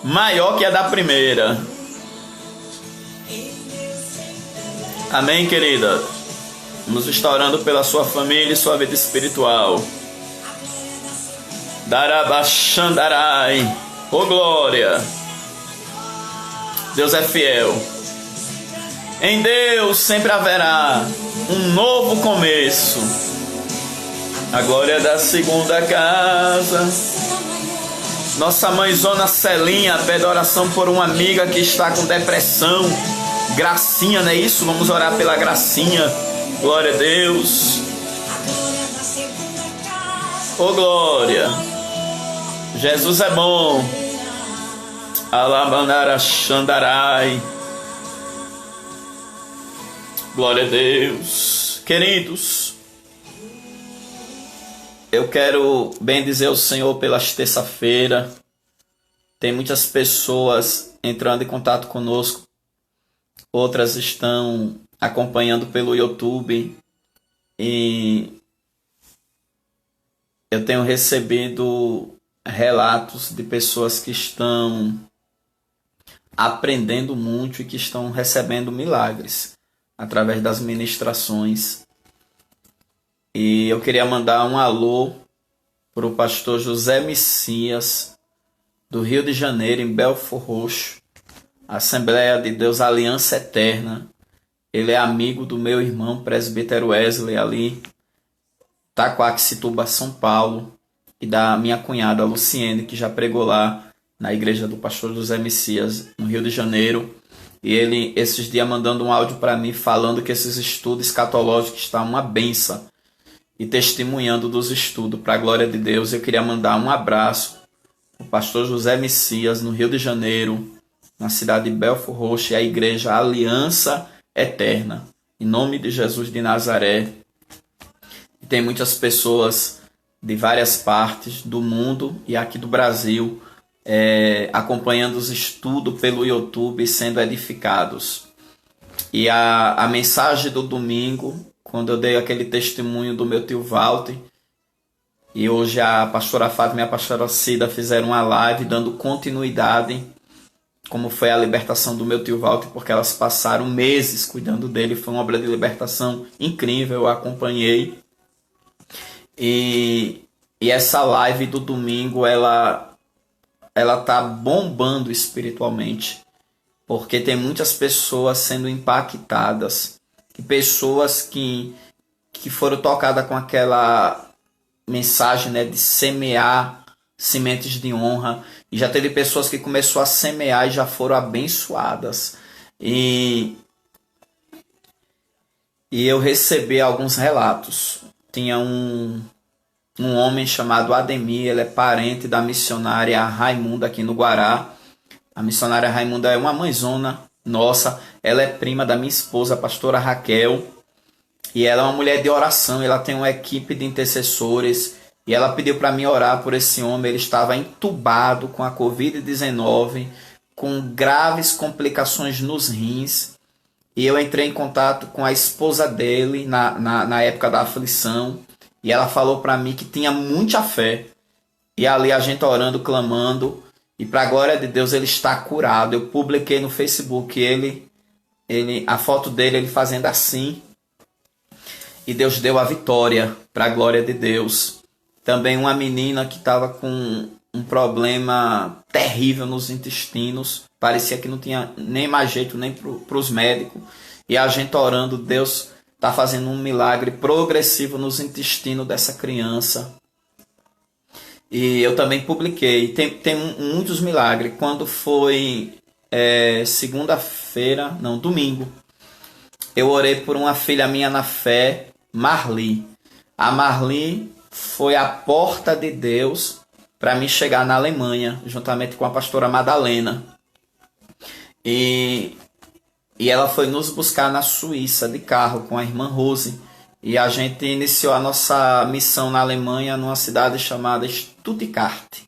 maior que a da primeira. Amém, querida? Vamos estar orando pela sua família e sua vida espiritual. Darabashandarai. Ô glória! Deus é fiel. Em Deus sempre haverá um novo começo. A glória da segunda casa. Nossa mãezona Celinha pede oração por uma amiga que está com depressão. Gracinha, não é isso? Vamos orar pela Gracinha. Glória a Deus. Ô glória. Jesus é bom. Alabandara Xandarai. Glória a Deus. Queridos, eu quero bendizer o Senhor pelas terça-feira. Tem muitas pessoas entrando em contato conosco outras estão acompanhando pelo YouTube, e eu tenho recebido relatos de pessoas que estão aprendendo muito e que estão recebendo milagres através das ministrações. E eu queria mandar um alô para o pastor José Messias, do Rio de Janeiro, em Belford Roxo, Assembleia de Deus Aliança Eterna. Ele é amigo do meu irmão presbítero Wesley, ali Taquaquecetuba, São Paulo, e da minha cunhada Luciene, que já pregou lá na igreja do pastor José Messias, no Rio de Janeiro. E ele, esses dias, mandando um áudio para mim, falando que esses estudos escatológicos estão uma benção, e testemunhando dos estudos para a glória de Deus. Eu queria mandar um abraço ao pastor José Messias, no Rio de Janeiro, na cidade de Belford Roxo, e a igreja Aliança Eterna, em nome de Jesus de Nazaré. E tem muitas pessoas de várias partes do mundo e aqui do Brasil acompanhando os estudos pelo YouTube, sendo edificados. E a mensagem do domingo, quando eu dei aquele testemunho do meu tio Walter, e hoje a pastora Fátima e a pastora Cida fizeram uma live dando continuidade, como foi a libertação do meu tio Walter, porque elas passaram meses cuidando dele. Foi uma obra de libertação incrível, eu acompanhei. E essa live do domingo, ela tá bombando espiritualmente, porque tem muitas pessoas sendo impactadas, pessoas que foram tocadas com aquela mensagem, né, de semear sementes de honra. E já teve pessoas que começou a semear e já foram abençoadas. E eu recebi alguns relatos. Tinha um homem chamado Ademir, ele é parente da missionária Raimunda aqui no Guará. A missionária Raimunda é uma mãezona nossa, ela é prima da minha esposa, a pastora Raquel, e ela é uma mulher de oração. Ela tem uma equipe de intercessores, e ela pediu para mim orar por esse homem. Ele estava entubado com a Covid-19, com graves complicações nos rins, e eu entrei em contato com a esposa dele na época da aflição, e ela falou para mim que tinha muita fé, e ali a gente orando, clamando, e para a glória de Deus ele está curado. Eu publiquei no Facebook a foto dele, ele fazendo assim, e Deus deu a vitória para a glória de Deus. Também uma menina que estava com um problema terrível nos intestinos, parecia que não tinha nem mais jeito nem para os médicos, e a gente orando, Deus está fazendo um milagre progressivo nos intestinos dessa criança. E eu também publiquei. Tem muitos milagres. Quando foi domingo, eu orei por uma filha minha na fé, Marli. A Marli foi a porta de Deus para mim chegar na Alemanha, juntamente com a pastora Madalena. E ela foi nos buscar na Suíça de carro com a irmã Rose. E a gente iniciou a nossa missão na Alemanha, numa cidade chamada Stuttgart.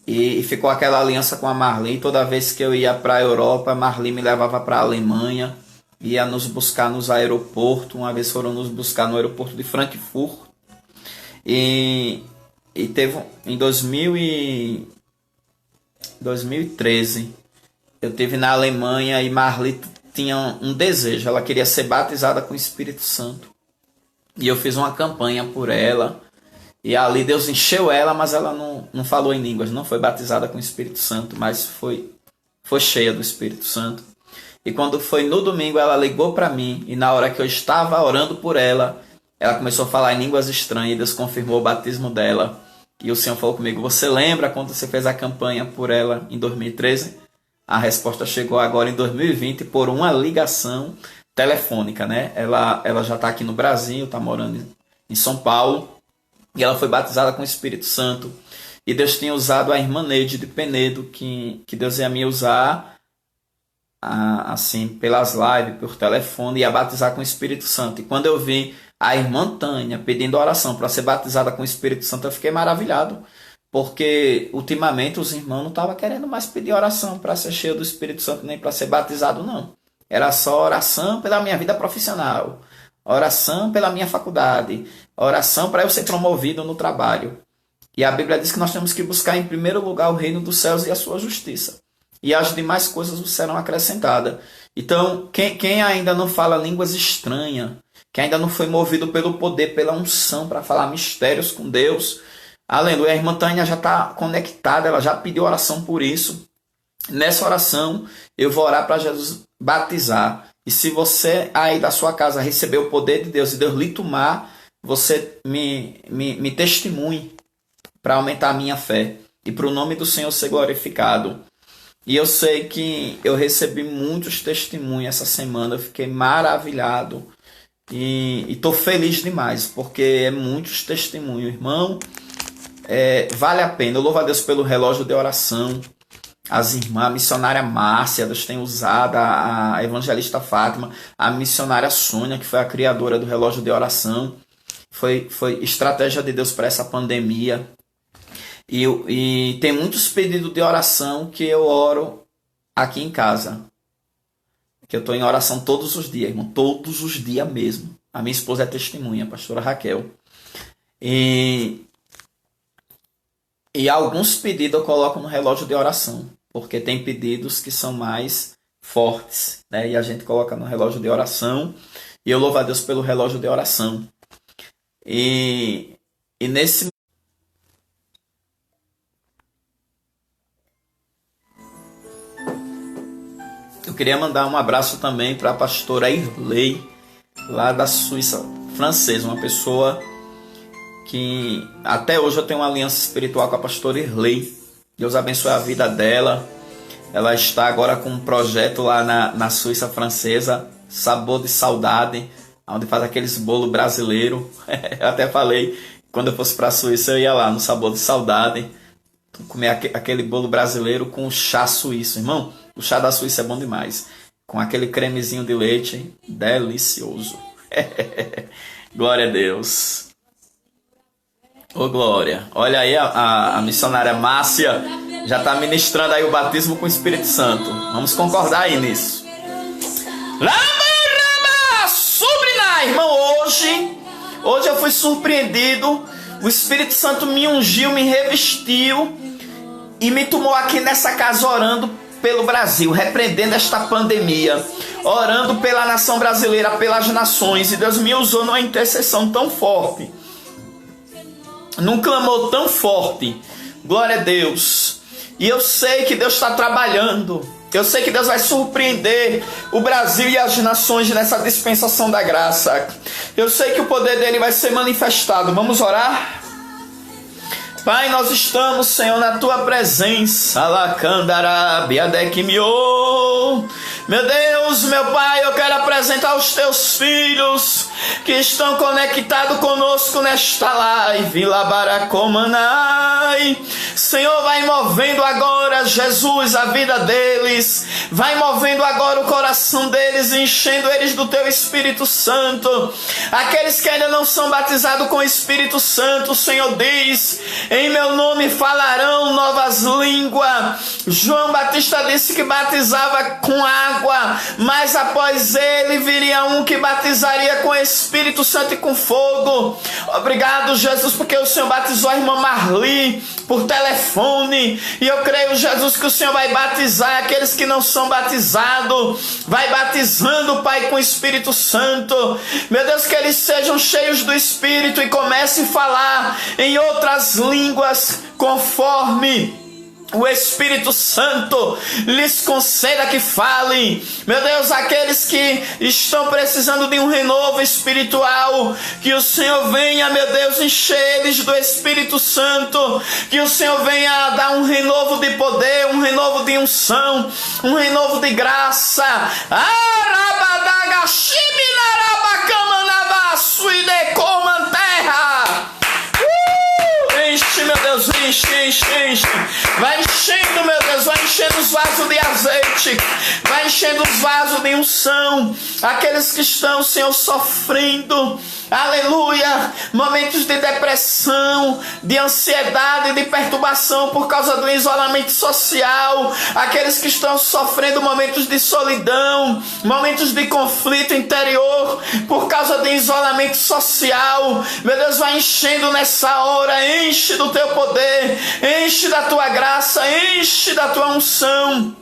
E ficou aquela aliança com a Marli. Toda vez que eu ia para a Europa, a Marli me levava para a Alemanha, ia nos buscar nos aeroportos. Uma vez foram nos buscar no aeroporto de Frankfurt. E teve em 2013, eu estive na Alemanha, e Marli tinha um desejo. Ela queria ser batizada com o Espírito Santo. E eu fiz uma campanha por ela. E ali Deus encheu ela, mas ela não falou em línguas. Não foi batizada com o Espírito Santo, mas foi cheia do Espírito Santo. E quando foi no domingo, ela ligou para mim. E na hora que eu estava orando por ela, ela começou a falar em línguas estranhas. E Deus confirmou o batismo dela. E o Senhor falou comigo: você lembra quando você fez a campanha por ela em 2013? A resposta chegou agora em 2020 por uma ligação telefônica, né? Ela já está aqui no Brasil, está morando em São Paulo, e ela foi batizada com o Espírito Santo. E Deus tinha usado a irmã Neide de Penedo, que Deus ia me usar assim pelas lives, por telefone, e ia batizar com o Espírito Santo. E quando eu vi a irmã Tânia pedindo oração para ser batizada com o Espírito Santo, eu fiquei maravilhado. porque ultimamente os irmãos não estavam querendo mais pedir oração para ser cheio do Espírito Santo, nem para ser batizado, não. Era só oração pela minha vida profissional, oração pela minha faculdade, oração para eu ser promovido no trabalho. E a Bíblia diz que nós temos que buscar em primeiro lugar o reino dos céus e a sua justiça. E as demais coisas serão acrescentadas. Então, quem ainda não fala línguas estranhas, que ainda não foi movido pelo poder, pela unção para falar mistérios com Deus, aleluia, a irmã Tânia já está conectada, ela já pediu oração por isso. Nessa oração, eu vou orar para Jesus batizar. E se você aí da sua casa receber o poder de Deus e Deus lhe tomar, você me testemunhe para aumentar a minha fé e para o nome do Senhor ser glorificado. E eu sei que eu recebi muitos testemunhos essa semana, eu fiquei maravilhado e estou feliz demais, porque é muitos testemunhos, irmão. Vale a pena. Eu louvo a Deus pelo relógio de oração. As irmãs, a missionária Márcia, Deus tem usado, a evangelista Fátima, a missionária Sônia, que foi a criadora do relógio de oração. Foi estratégia de Deus para essa pandemia. E tem muitos pedidos de oração que eu oro aqui em casa. Que eu estou em oração todos os dias, irmão. Todos os dias mesmo. A minha esposa é testemunha, a pastora Raquel. E alguns pedidos eu coloco no relógio de oração. Porque tem pedidos que são mais fortes, né? E a gente coloca no relógio de oração. E eu louvo a Deus pelo relógio de oração. E nesse eu queria mandar um abraço também para a pastora Irley, lá da Suíça francesa, uma pessoa que até hoje eu tenho uma aliança espiritual com a pastora Irley. Deus abençoe a vida dela. Ela está agora com um projeto lá na Suíça francesa, Sabor de Saudade, onde faz aqueles bolo brasileiro. Eu até falei, quando eu fosse para a Suíça eu ia lá no Sabor de Saudade, comer aquele bolo brasileiro com chá suíço, irmão. O chá da Suíça é bom demais. Com aquele cremezinho de leite, delicioso. Glória a Deus. Ô glória. Olha aí a missionária Márcia já está ministrando aí o batismo com o Espírito Santo. Vamos concordar aí nisso. Irmão, hoje eu fui surpreendido. O Espírito Santo me ungiu, me revestiu e me tomou aqui nessa casa orando pelo Brasil, repreendendo esta pandemia, orando pela nação brasileira, pelas nações. E Deus me usou numa intercessão tão forte, num clamor tão forte. Glória a Deus. E eu sei que Deus está trabalhando. Eu sei que Deus vai surpreender o Brasil e as nações nessa dispensação da graça. Eu sei que o poder dele vai ser manifestado. Vamos orar? Pai, nós estamos, Senhor, na tua presença. Meu Deus, meu Pai, eu quero apresentar os teus filhos que estão conectados conosco nesta live. Senhor, vai movendo agora, Jesus, a vida deles. Vai movendo agora o coração deles, enchendo eles do teu Espírito Santo. Aqueles que ainda não são batizados com o Espírito Santo, o Senhor diz: em meu nome falarão novas línguas. João Batista disse que batizava com água, mas após ele viria um que batizaria com Espírito Santo e com fogo. Obrigado, Jesus, porque o Senhor batizou a irmã Marli por telefone. E eu creio, Jesus, que o Senhor vai batizar aqueles que não são batizados. Vai batizando, Pai, com o Espírito Santo. Meu Deus, que eles sejam cheios do Espírito e comecem a falar em outras línguas conforme o Espírito Santo lhes conceda que falem. Meu Deus, aqueles que estão precisando de um renovo espiritual, que o Senhor venha, meu Deus, encher eles do Espírito Santo, que o Senhor venha dar um renovo de poder, um renovo de unção, um renovo de graça. Enche, meu Deus, enche. Vai enchendo, meu Deus, vai enchendo os vasos de azeite, vai enchendo os vasos de unção. Aqueles que estão, Senhor, sofrendo aleluia, momentos de depressão, de ansiedade, de perturbação por causa do isolamento social, aqueles que estão sofrendo momentos de solidão, momentos de conflito interior por causa do isolamento social. Meu Deus, vai enchendo nessa hora, enche do teu poder, enche da tua graça, enche da tua unção.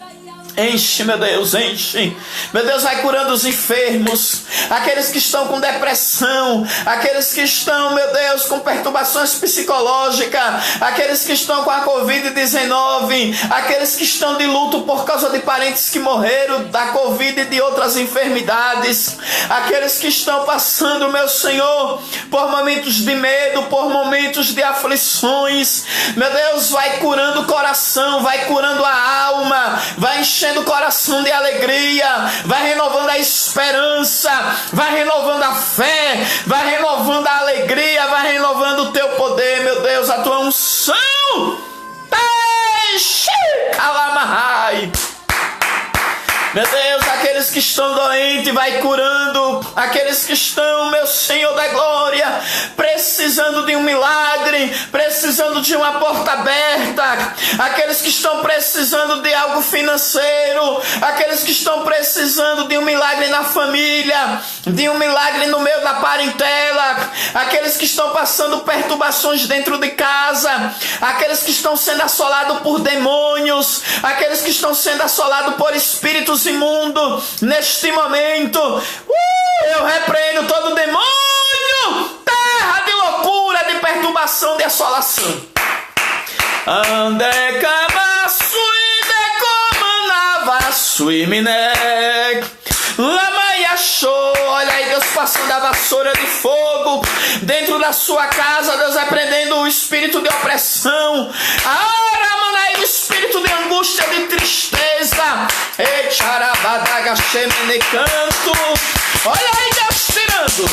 Enche, meu Deus, enche. Meu Deus, vai curando os enfermos, aqueles que estão com depressão, aqueles que estão, meu Deus, com perturbações psicológicas, aqueles que estão com a Covid-19, aqueles que estão de luto por causa de parentes que morreram da Covid e de outras enfermidades, aqueles que estão passando, meu Senhor, por momentos de medo, por momentos de aflições. Meu Deus, vai curando o coração, vai curando a alma, vai enchendo o coração de alegria, vai renovando a esperança, vai renovando a fé, vai renovando a alegria, vai renovando o teu poder, meu Deus, a tua unção. Calamahai. Meu Deus, aqueles que estão doentes, vai curando. Aqueles que estão, meu Senhor da glória, precisando de um milagre, precisando de uma porta aberta. Aqueles que estão precisando de algo financeiro. Aqueles que estão precisando de um milagre na família, de um milagre no meio da parentela. Aqueles que estão passando perturbações dentro de casa. Aqueles que estão sendo assolados por demônios. Aqueles que estão sendo assolados por espíritos imundo. Neste momento eu repreendo todo demônio, terra de loucura, de perturbação, de assolação. Ande cabaçui de comanava sui minek lama yachou. Olha aí Deus passando a vassoura de fogo dentro da sua casa. Deus repreendendo o espírito de opressão, o espírito de angústia, de tristeza. Echarabadaga shemene canto. Olha aí Deus tirando.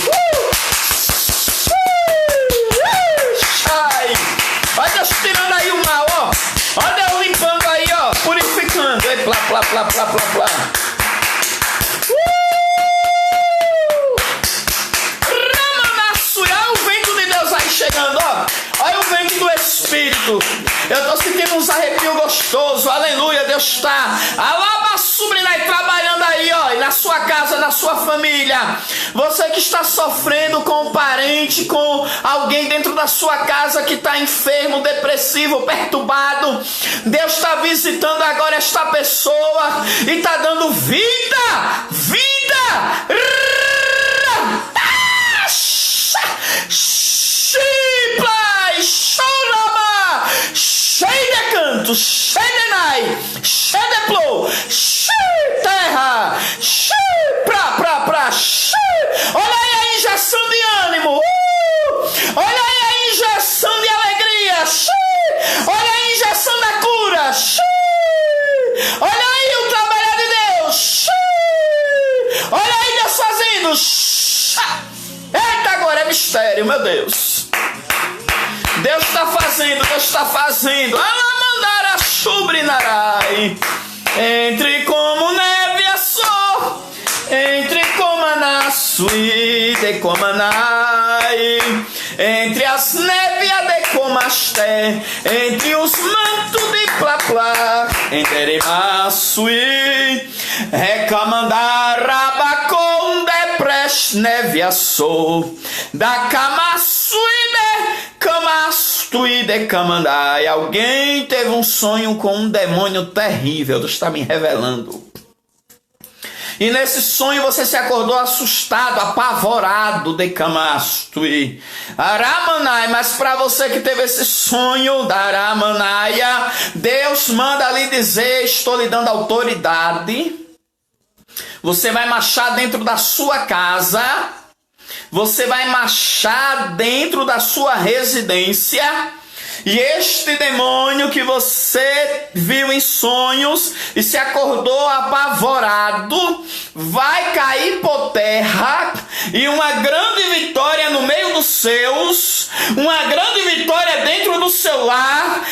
Olha Deus tirando aí o mal, ó. Olha Deus limpando aí, ó, purificando. E plá, plá, plá, plá, plá, plá. Olha o vento de Deus aí chegando, ó. Olha o vento do Espírito. Eu tô sentindo uns arrepios gostosos. Aleluia, Deus está alabasubrinai trabalhando aí, ó, e na sua casa, na sua família. Você que está sofrendo com um parente, com alguém dentro da sua casa que está enfermo, depressivo, perturbado. Deus está visitando agora esta pessoa e está dando vida. Cheio de canto, cheio de nai, cheio de plou, cheio de terra, cheio pra, cheio. Olha aí a injeção de ânimo, olha aí a injeção de alegria, cheio. Olha aí a injeção da cura, cheio. Olha aí o trabalho de Deus, cheio. Olha aí Deus fazendo, cheio. Eita, agora é mistério, meu Deus. Deus está fazendo. Alamandara chubrinarai. Entre como neve assou, entre como anassui de comanai, entre as névias de comasté, entre os mantos de plaplá, entre massui, recamandar rabacon de pres neve assou, da camassui de Camastui de Camandai. Alguém teve um sonho com um demônio terrível. Deus está me revelando. E nesse sonho você se acordou assustado, apavorado de Camastui. Aramanai, mas para você que teve esse sonho da Aramanaia, Deus manda lhe dizer: estou lhe dando autoridade. Você vai marchar dentro da sua casa. Você vai marchar dentro da sua residência, e este demônio que você viu em sonhos e se acordou apavorado vai cair por terra, e uma grande vitória no meio dos seus, uma grande vitória dentro do seu lar.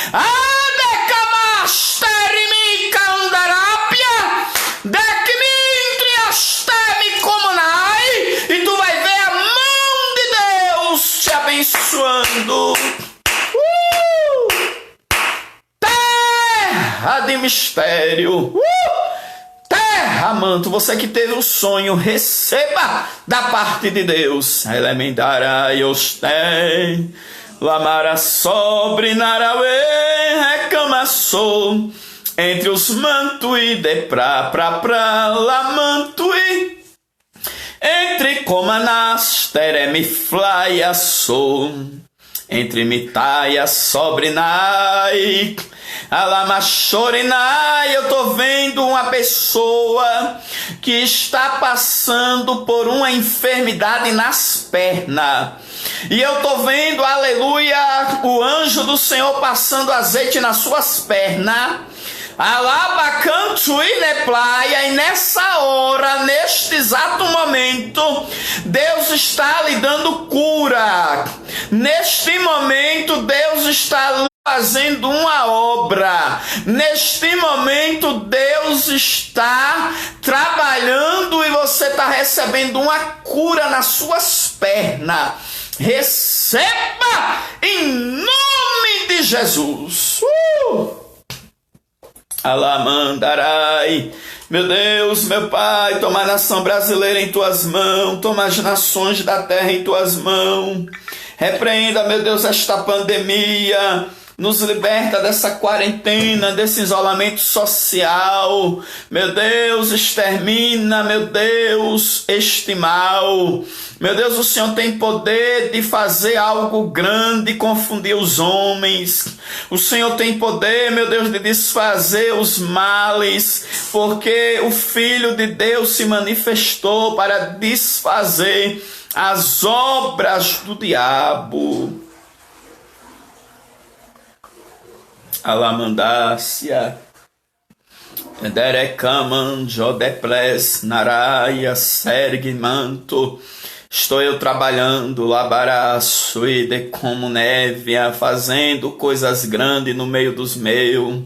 E tu vai ver a mão de mistério. Terra, manto, você que teve o sonho, receba da parte de Deus. Elemendarai ostei, lamara sobre naraue, recamassou, entre os mantui de pra, lamantui, entre comanás, tereme flaia sou, entre mitaia sobre nai, alamachorinai. Eu tô vendo uma pessoa que está passando por uma enfermidade nas pernas. E eu tô vendo, aleluia, o anjo do Senhor passando azeite nas suas pernas. Alabacanto e neplaia, e nessa hora, neste exato momento, Deus está lhe dando cura. Neste momento, Deus está fazendo uma obra. Neste momento, Deus está trabalhando e você está recebendo uma cura nas suas pernas. Receba em nome de Jesus. Alamandarai. Meu Deus, meu Pai, toma a nação brasileira em tuas mãos, toma as nações da terra em tuas mãos. Repreenda, meu Deus, esta pandemia. Nos liberta dessa quarentena, desse isolamento social. Meu Deus, extermina, meu Deus, este mal. Meu Deus, o Senhor tem poder de fazer algo grande e confundir os homens. O Senhor tem poder, meu Deus, de desfazer os males, porque o Filho de Deus se manifestou para desfazer as obras do diabo. Alamandácia, Derecaman, Jodeples, Naraia, Sergmanto. Estou eu trabalhando, labaraço e de como névia, fazendo coisas grandes no meio dos meus.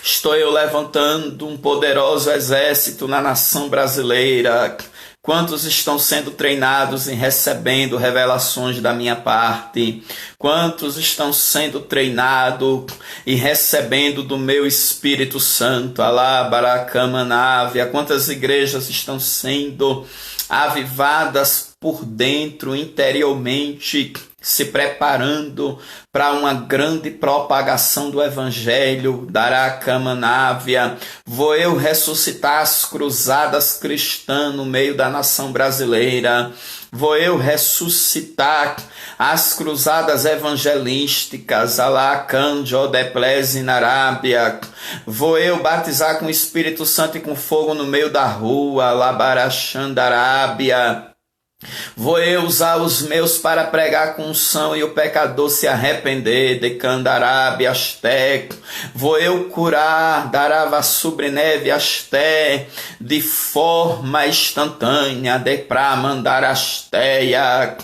Estou eu levantando um poderoso exército na nação brasileira. Quantos estão sendo treinados e recebendo revelações da minha parte? Quantos estão sendo treinados e recebendo do meu Espírito Santo? Alá, Baracamanávia. Quantas igrejas estão sendo avivadas por dentro, interiormente, se preparando para uma grande propagação do Evangelho. Daracamanávia. Vou eu ressuscitar as cruzadas cristãs no meio da nação brasileira. Vou eu ressuscitar as cruzadas evangelísticas. Alacanjo deplese na Arábia. Vou eu batizar com o Espírito Santo e com fogo no meio da rua. Labarachandarábia. Vou eu usar os meus para pregar com unção e o pecador se arrepender. De Candarabe Asteco. Vou eu curar, darava sobre neve asté, de forma instantânea, de pra mandar asteia.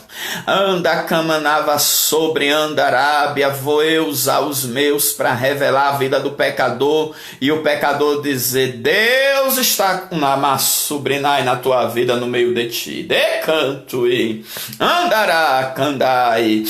Anda camanava sobre Andarábia. Vou eu usar os meus para revelar a vida do pecador e o pecador dizer: Deus está na massubrinai na tua vida, no meio de ti. Decanto e andará candai.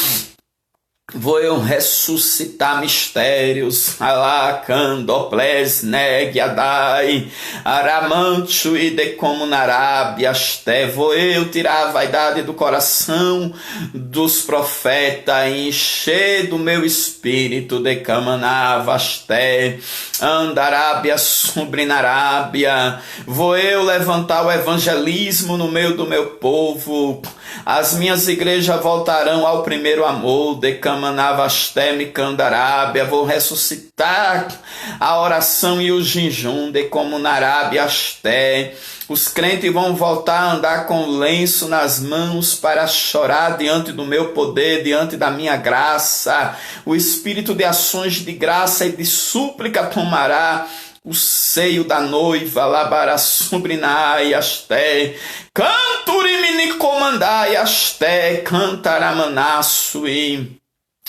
Vou eu ressuscitar mistérios. Alacandoples negiadai. Aramancho e de como na Arábia asté. Vou eu tirar a vaidade do coração dos profetas e encher do meu espírito de camanava asté. Andarábia subrinarábia. Vou eu levantar o evangelismo no meio do meu povo. As minhas igrejas voltarão ao primeiro amor. De Camanavasté, Candarábia. Vou ressuscitar a oração e o jejum. De Comunarábia asté. Os crentes vão voltar a andar com lenço nas mãos para chorar diante do meu poder, diante da minha graça. O espírito de ações de graça e de súplica tomará o seio da noiva. Labara subrinai asté. Canturimini comandai asté. Cantaramanaço e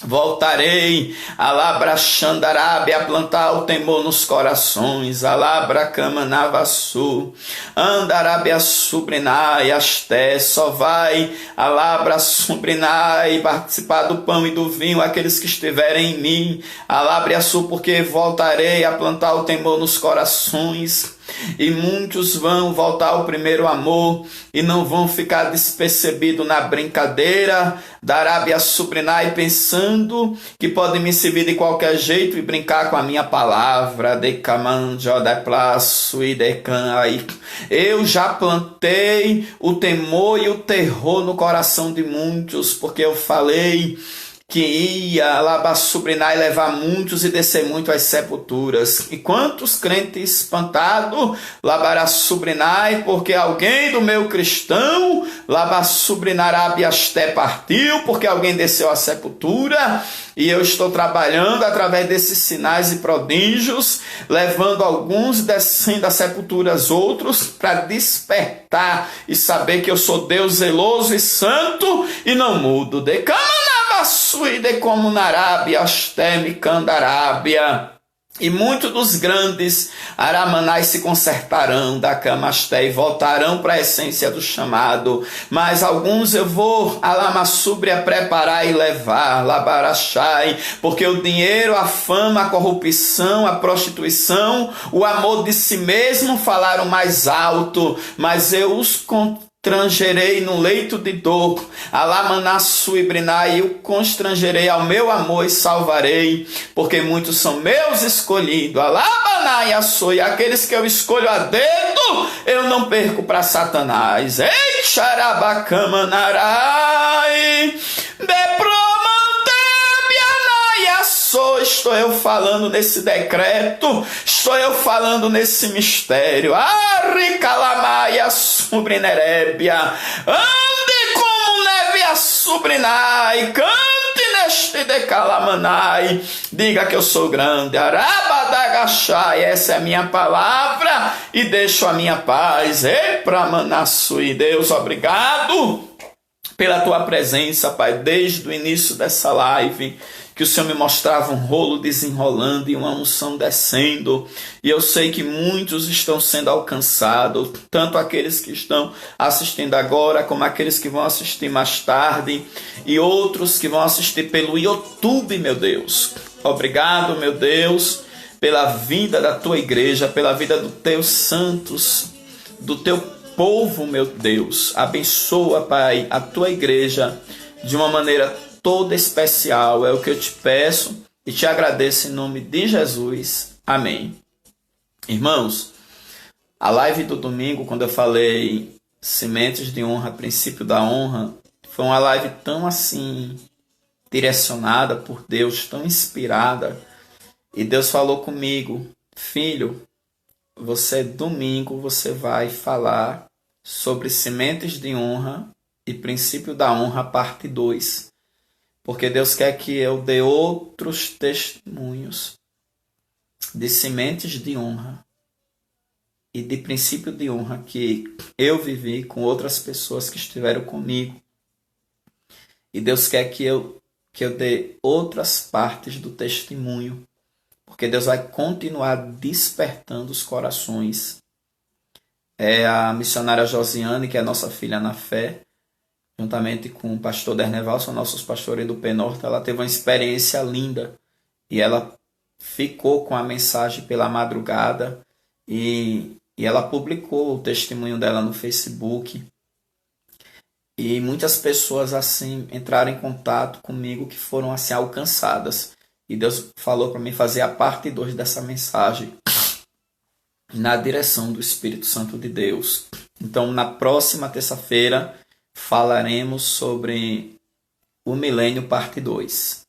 Voltarei, alabra xandarabe, a plantar o temor nos corações, alabra camanavassu, andarabe a subrinai, asté, só vai, alabra subrinai, participar do pão e do vinho, aqueles que estiverem em mim, alabre a su, porque voltarei a plantar o temor nos corações. E muitos vão voltar ao primeiro amor e não vão ficar despercebidos na brincadeira da Arábia Subrinai, pensando que podem me servir de qualquer jeito e brincar com a minha palavra. Eu já plantei o temor e o terror no coração de muitos, porque eu falei que ia labassubrinar e levar muitos e descer muito às sepulturas. E quantos crentes espantados, labarassubrinai, porque alguém do meu cristão, labassubrinarabiasté, partiu, porque alguém desceu à sepultura, e eu estou trabalhando através desses sinais e prodígios, levando alguns descendo às sepulturas, outros para despertar e saber que eu sou Deus zeloso e santo e não mudo. Suide como na Arábia, Asteme Candarábia. E muitos dos grandes aramanais se consertarão da Camasté e voltarão para a essência do chamado. Mas alguns eu vou Alamassúbria preparar e levar, Labarachai, porque o dinheiro, a fama, a corrupção, a prostituição, o amor de si mesmo falaram mais alto, mas eu os constrangerei no leito de dor, alamanassu e brinai, eu constrangerei ao meu amor e salvarei, porque muitos são meus escolhidos, alabanai açoi, aqueles que eu escolho a dedo, eu não perco para Satanás. Ei, xarabacamanarai, estou eu falando nesse decreto, estou eu falando nesse mistério. Arricalamaia subrinerébia, ande como neve a subrinai, cante neste decalamanai, diga que eu sou grande, arabadagachai, essa é a minha palavra, e deixo a minha paz. Epramanasui, Deus, obrigado pela tua presença, Pai, desde o início dessa live, que o Senhor me mostrava um rolo desenrolando e uma unção descendo, e eu sei que muitos estão sendo alcançados, tanto aqueles que estão assistindo agora, como aqueles que vão assistir mais tarde, e outros que vão assistir pelo YouTube, meu Deus. Obrigado, meu Deus, pela vida da tua igreja, pela vida dos teus santos, do teu povo, meu Deus. Abençoa, Pai, a tua igreja de uma maneira toda especial, é o que eu te peço e te agradeço em nome de Jesus. Amém. Irmãos, a live do domingo, quando eu falei sementes de honra, princípio da honra, foi uma live tão assim, direcionada por Deus, tão inspirada, e Deus falou comigo: filho, domingo você vai falar sobre sementes de honra e princípio da honra, parte 2. Porque Deus quer que eu dê outros testemunhos de sementes de honra e de princípio de honra que eu vivi com outras pessoas que estiveram comigo. E Deus quer que eu dê outras partes do testemunho, porque Deus vai continuar despertando os corações. É a missionária Josiane, que é nossa filha na fé, juntamente com o pastor Derneval, são nossos pastores do Penorte, ela teve uma experiência linda e ela ficou com a mensagem pela madrugada e ela publicou o testemunho dela no Facebook, e muitas pessoas assim entraram em contato comigo que foram assim alcançadas, e Deus falou para mim fazer a parte 2 dessa mensagem na direção do Espírito Santo de Deus. Então, na próxima terça-feira falaremos sobre o milênio, parte 2.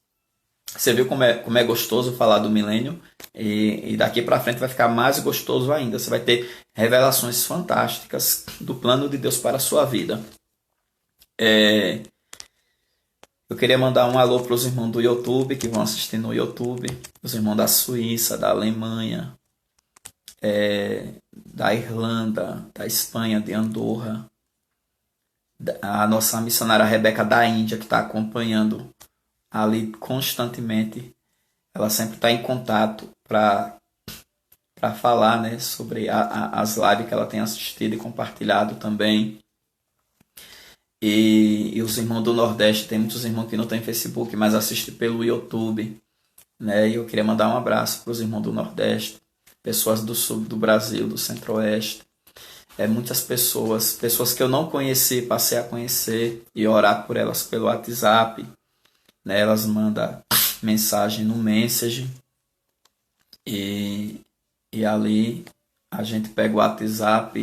Você viu como é gostoso falar do milênio? E daqui para frente vai ficar mais gostoso ainda. Você vai ter revelações fantásticas do plano de Deus para a sua vida. Eu queria mandar um alô para os irmãos do YouTube, que vão assistir no YouTube. Os irmãos da Suíça, da Alemanha, da Irlanda, da Espanha, de Andorra. A nossa missionária Rebeca da Índia, que está acompanhando ali constantemente. Ela sempre está em contato para falar, né, sobre as lives que ela tem assistido e compartilhado também. E os irmãos do Nordeste, tem muitos irmãos que não tem Facebook, mas assistem pelo YouTube, né? E eu queria mandar um abraço para os irmãos do Nordeste, pessoas do sul do Brasil, do Centro-Oeste. Muitas pessoas que eu não conheci, passei a conhecer e orar por elas pelo WhatsApp, né? Elas mandam mensagem no Message e ali a gente pega o WhatsApp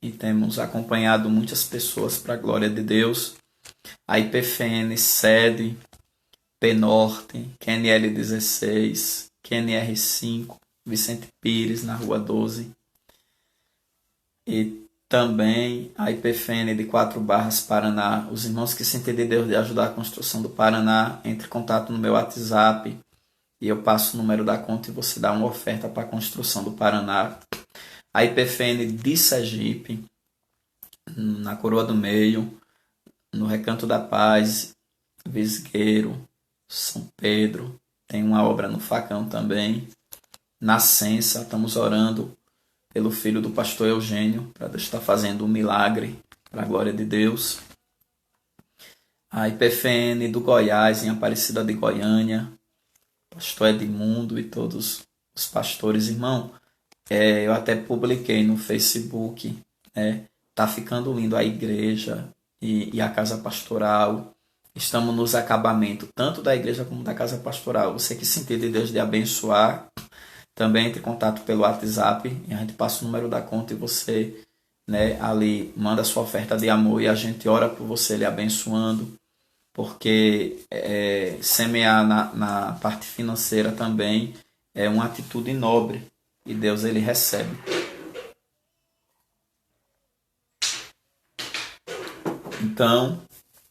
e temos acompanhado muitas pessoas para a glória de Deus. A IPFN, Sede, P-Norte, QNL16, QNR5, Vicente Pires, na Rua 12. E também a IPFN de 4 Barras, Paraná. Os irmãos que sentem de Deus de ajudar a construção do Paraná, entre em contato no meu WhatsApp e eu passo o número da conta e você dá uma oferta para a construção do Paraná. A IPFN de Sergipe, na Coroa do Meio, no Recanto da Paz, Visgueiro, São Pedro, tem uma obra no Facão também. Nascença, estamos orando pelo filho do pastor Eugênio, para Deus estar fazendo um milagre, para a glória de Deus. A IPFN do Goiás, em Aparecida de Goiânia, pastor Edmundo e todos os pastores, irmão. Eu até publiquei no Facebook, tá ficando lindo a igreja e a casa pastoral. Estamos nos acabamentos, tanto da igreja como da casa pastoral. Você que sentir de Deus de abençoar, também entre em contato pelo WhatsApp, e a gente passa o número da conta e você, ali manda a sua oferta de amor e a gente ora por você, lhe abençoando, porque semear na parte financeira também é uma atitude nobre e Deus ele recebe. Então,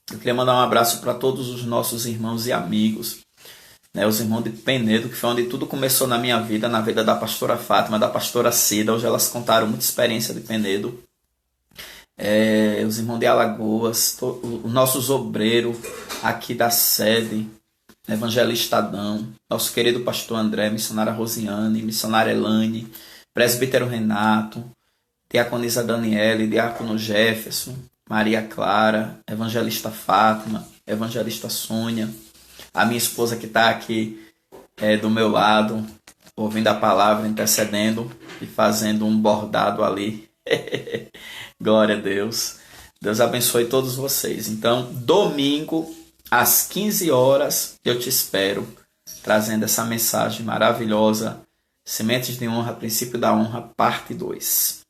eu queria mandar um abraço para todos os nossos irmãos e amigos, os irmãos de Penedo, que foi onde tudo começou na minha vida, na vida da pastora Fátima, da pastora Cida. Hoje elas contaram muita experiência de Penedo. Os irmãos de Alagoas, os nossos obreiros aqui da sede, Evangelista Adão, nosso querido pastor André, missionária Rosiane, missionária Elane, presbítero Renato, diaconisa Daniele, diácono Jefferson, Maria Clara, evangelista Fátima, evangelista Sônia, a minha esposa que está aqui do meu lado, ouvindo a palavra, intercedendo e fazendo um bordado ali. Glória a Deus. Deus abençoe todos vocês. Então, domingo, às 15 horas, eu te espero, trazendo essa mensagem maravilhosa, Sementes de Honra, Princípio da Honra, parte 2.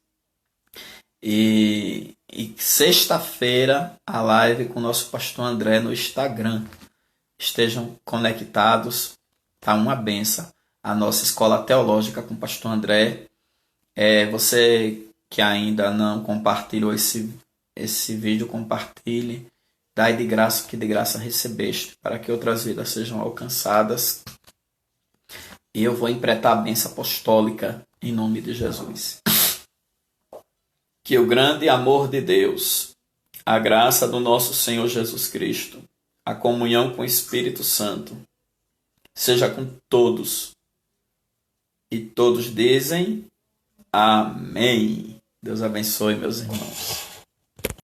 E sexta-feira, a live com o nosso pastor André no Instagram. Estejam conectados, tá uma benção. A nossa escola teológica com o pastor André. Você que ainda não compartilhou esse vídeo, compartilhe. Dai de graça o que de graça recebeste, para que outras vidas sejam alcançadas. E eu vou empretar a bênção apostólica em nome de Jesus. Que o grande amor de Deus, a graça do nosso Senhor Jesus Cristo, a comunhão com o Espírito Santo, seja com todos. E todos dizem amém. Deus abençoe, meus irmãos.